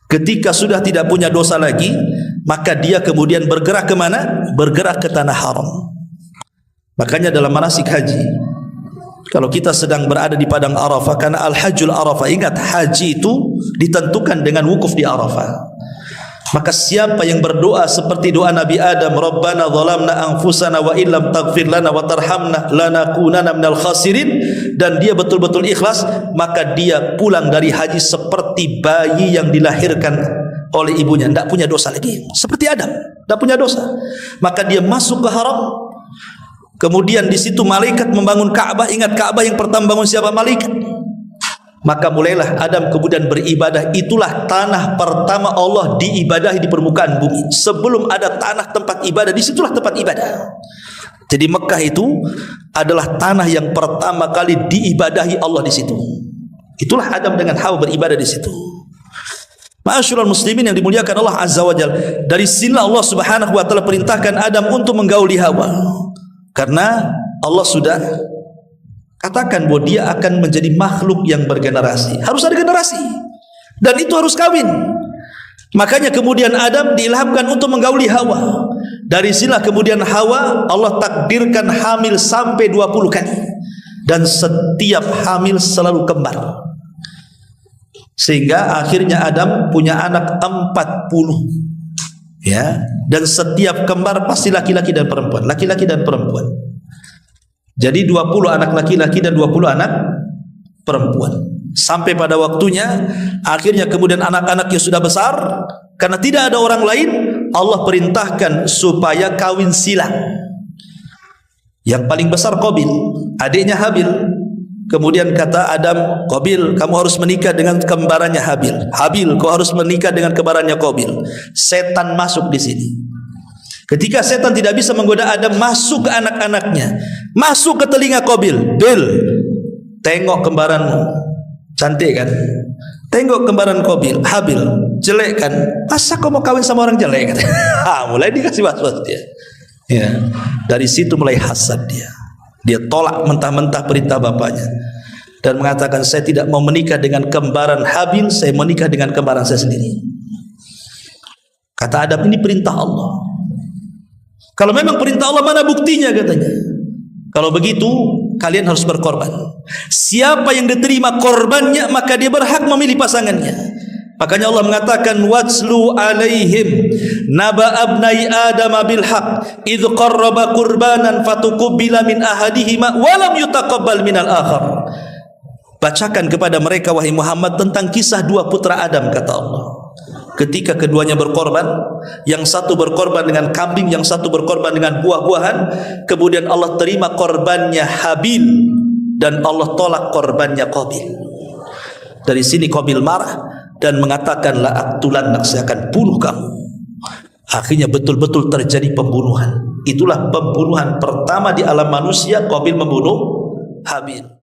Ketika sudah tidak punya dosa lagi, maka dia kemudian bergerak ke mana? Bergerak ke tanah haram. Makanya dalam manasik haji, kalau kita sedang berada di padang Arafah, karena al-hajjul Arafah, ingat haji itu ditentukan dengan wukuf di Arafah. Maka siapa yang berdoa seperti doa Nabi Adam, Rabbana zalamna anfusana wa illam taghfir lana wa tarhamna lanakunanna minal khasirin, dan dia betul-betul ikhlas, maka dia pulang dari haji seperti bayi yang dilahirkan oleh ibunya, tidak punya dosa lagi, seperti Adam, tidak punya dosa. Maka dia masuk ke haram. Kemudian di situ malaikat membangun Ka'bah. Ingat, Ka'bah yang pertama bangun siapa? Malaikat. Maka mulailah Adam kemudian beribadah. Itulah tanah pertama Allah diibadahi di permukaan bumi. Sebelum ada tanah tempat ibadah, disitulah tempat ibadah. Jadi Mekah itu adalah tanah yang pertama kali diibadahi Allah di situ. Itulah Adam dengan Hawa beribadah di situ. Ma'asyiral muslimin yang dimuliakan Allah Azza wa Jalla, dari sinilah Allah Subhanahu wa taala perintahkan Adam untuk menggauli Hawa. Karena Allah sudah katakan bahwa dia akan menjadi makhluk yang bergenerasi. Harus ada generasi, dan itu harus kawin. Makanya kemudian Adam diilhamkan untuk menggauli Hawa. Dari sinilah kemudian Hawa Allah takdirkan hamil sampai 20 kali, dan setiap hamil selalu kembar. Sehingga akhirnya Adam punya anak 40. Ya, dan setiap kembar pasti laki-laki dan perempuan, laki-laki dan perempuan. Jadi 20 anak laki-laki dan 20 anak perempuan. Sampai pada waktunya, akhirnya kemudian anak-anaknya sudah besar. Karena tidak ada orang lain, Allah perintahkan supaya kawin silang. Yang paling besar Qabil, adiknya Habil. Kemudian kata Adam, Qabil, kamu harus menikah dengan kembarannya Habil. Habil, kau harus menikah dengan kembarannya Qabil. Setan masuk di sini. Ketika setan tidak bisa menggoda Adam, masuk ke anak-anaknya, masuk ke telinga Qabil. Bil, tengok kembaranmu. Cantik kan? Tengok kembaran Habil, jelek kan? Masa kau mau kawin sama orang jelek? Mulai dikasih was-was dia. Ya, dari situ mulai hasad dia. Dia tolak mentah-mentah perintah bapaknya dan mengatakan, saya tidak mau menikah dengan kembaran Habil, saya menikah dengan kembaran saya sendiri. Kata Adam, ini perintah Allah. Kalau memang perintah Allah, mana buktinya katanya? Kalau begitu, kalian harus berkorban. Siapa yang diterima korbannya, maka dia berhak memilih pasangannya. Makanya Allah mengatakan, watslu alaihim naba abnai adam bil haq idh qarraba qurbanan fatuqbila min ahadihima wa lam yutaqabbal minal akhar. Bacakan kepada mereka wahai Muhammad tentang kisah dua putra Adam, kata Allah. Ketika keduanya berkorban, yang satu berkorban dengan kambing, yang satu berkorban dengan buah-buahan, kemudian Allah terima korbannya Habil dan Allah tolak korbannya Qabil. Dari sini Qabil marah dan mengatakan, la aqtulannak, saya akan bunuh kamu. Akhirnya betul-betul terjadi pembunuhan. Itulah pembunuhan pertama di alam manusia, Qabil membunuh Habil.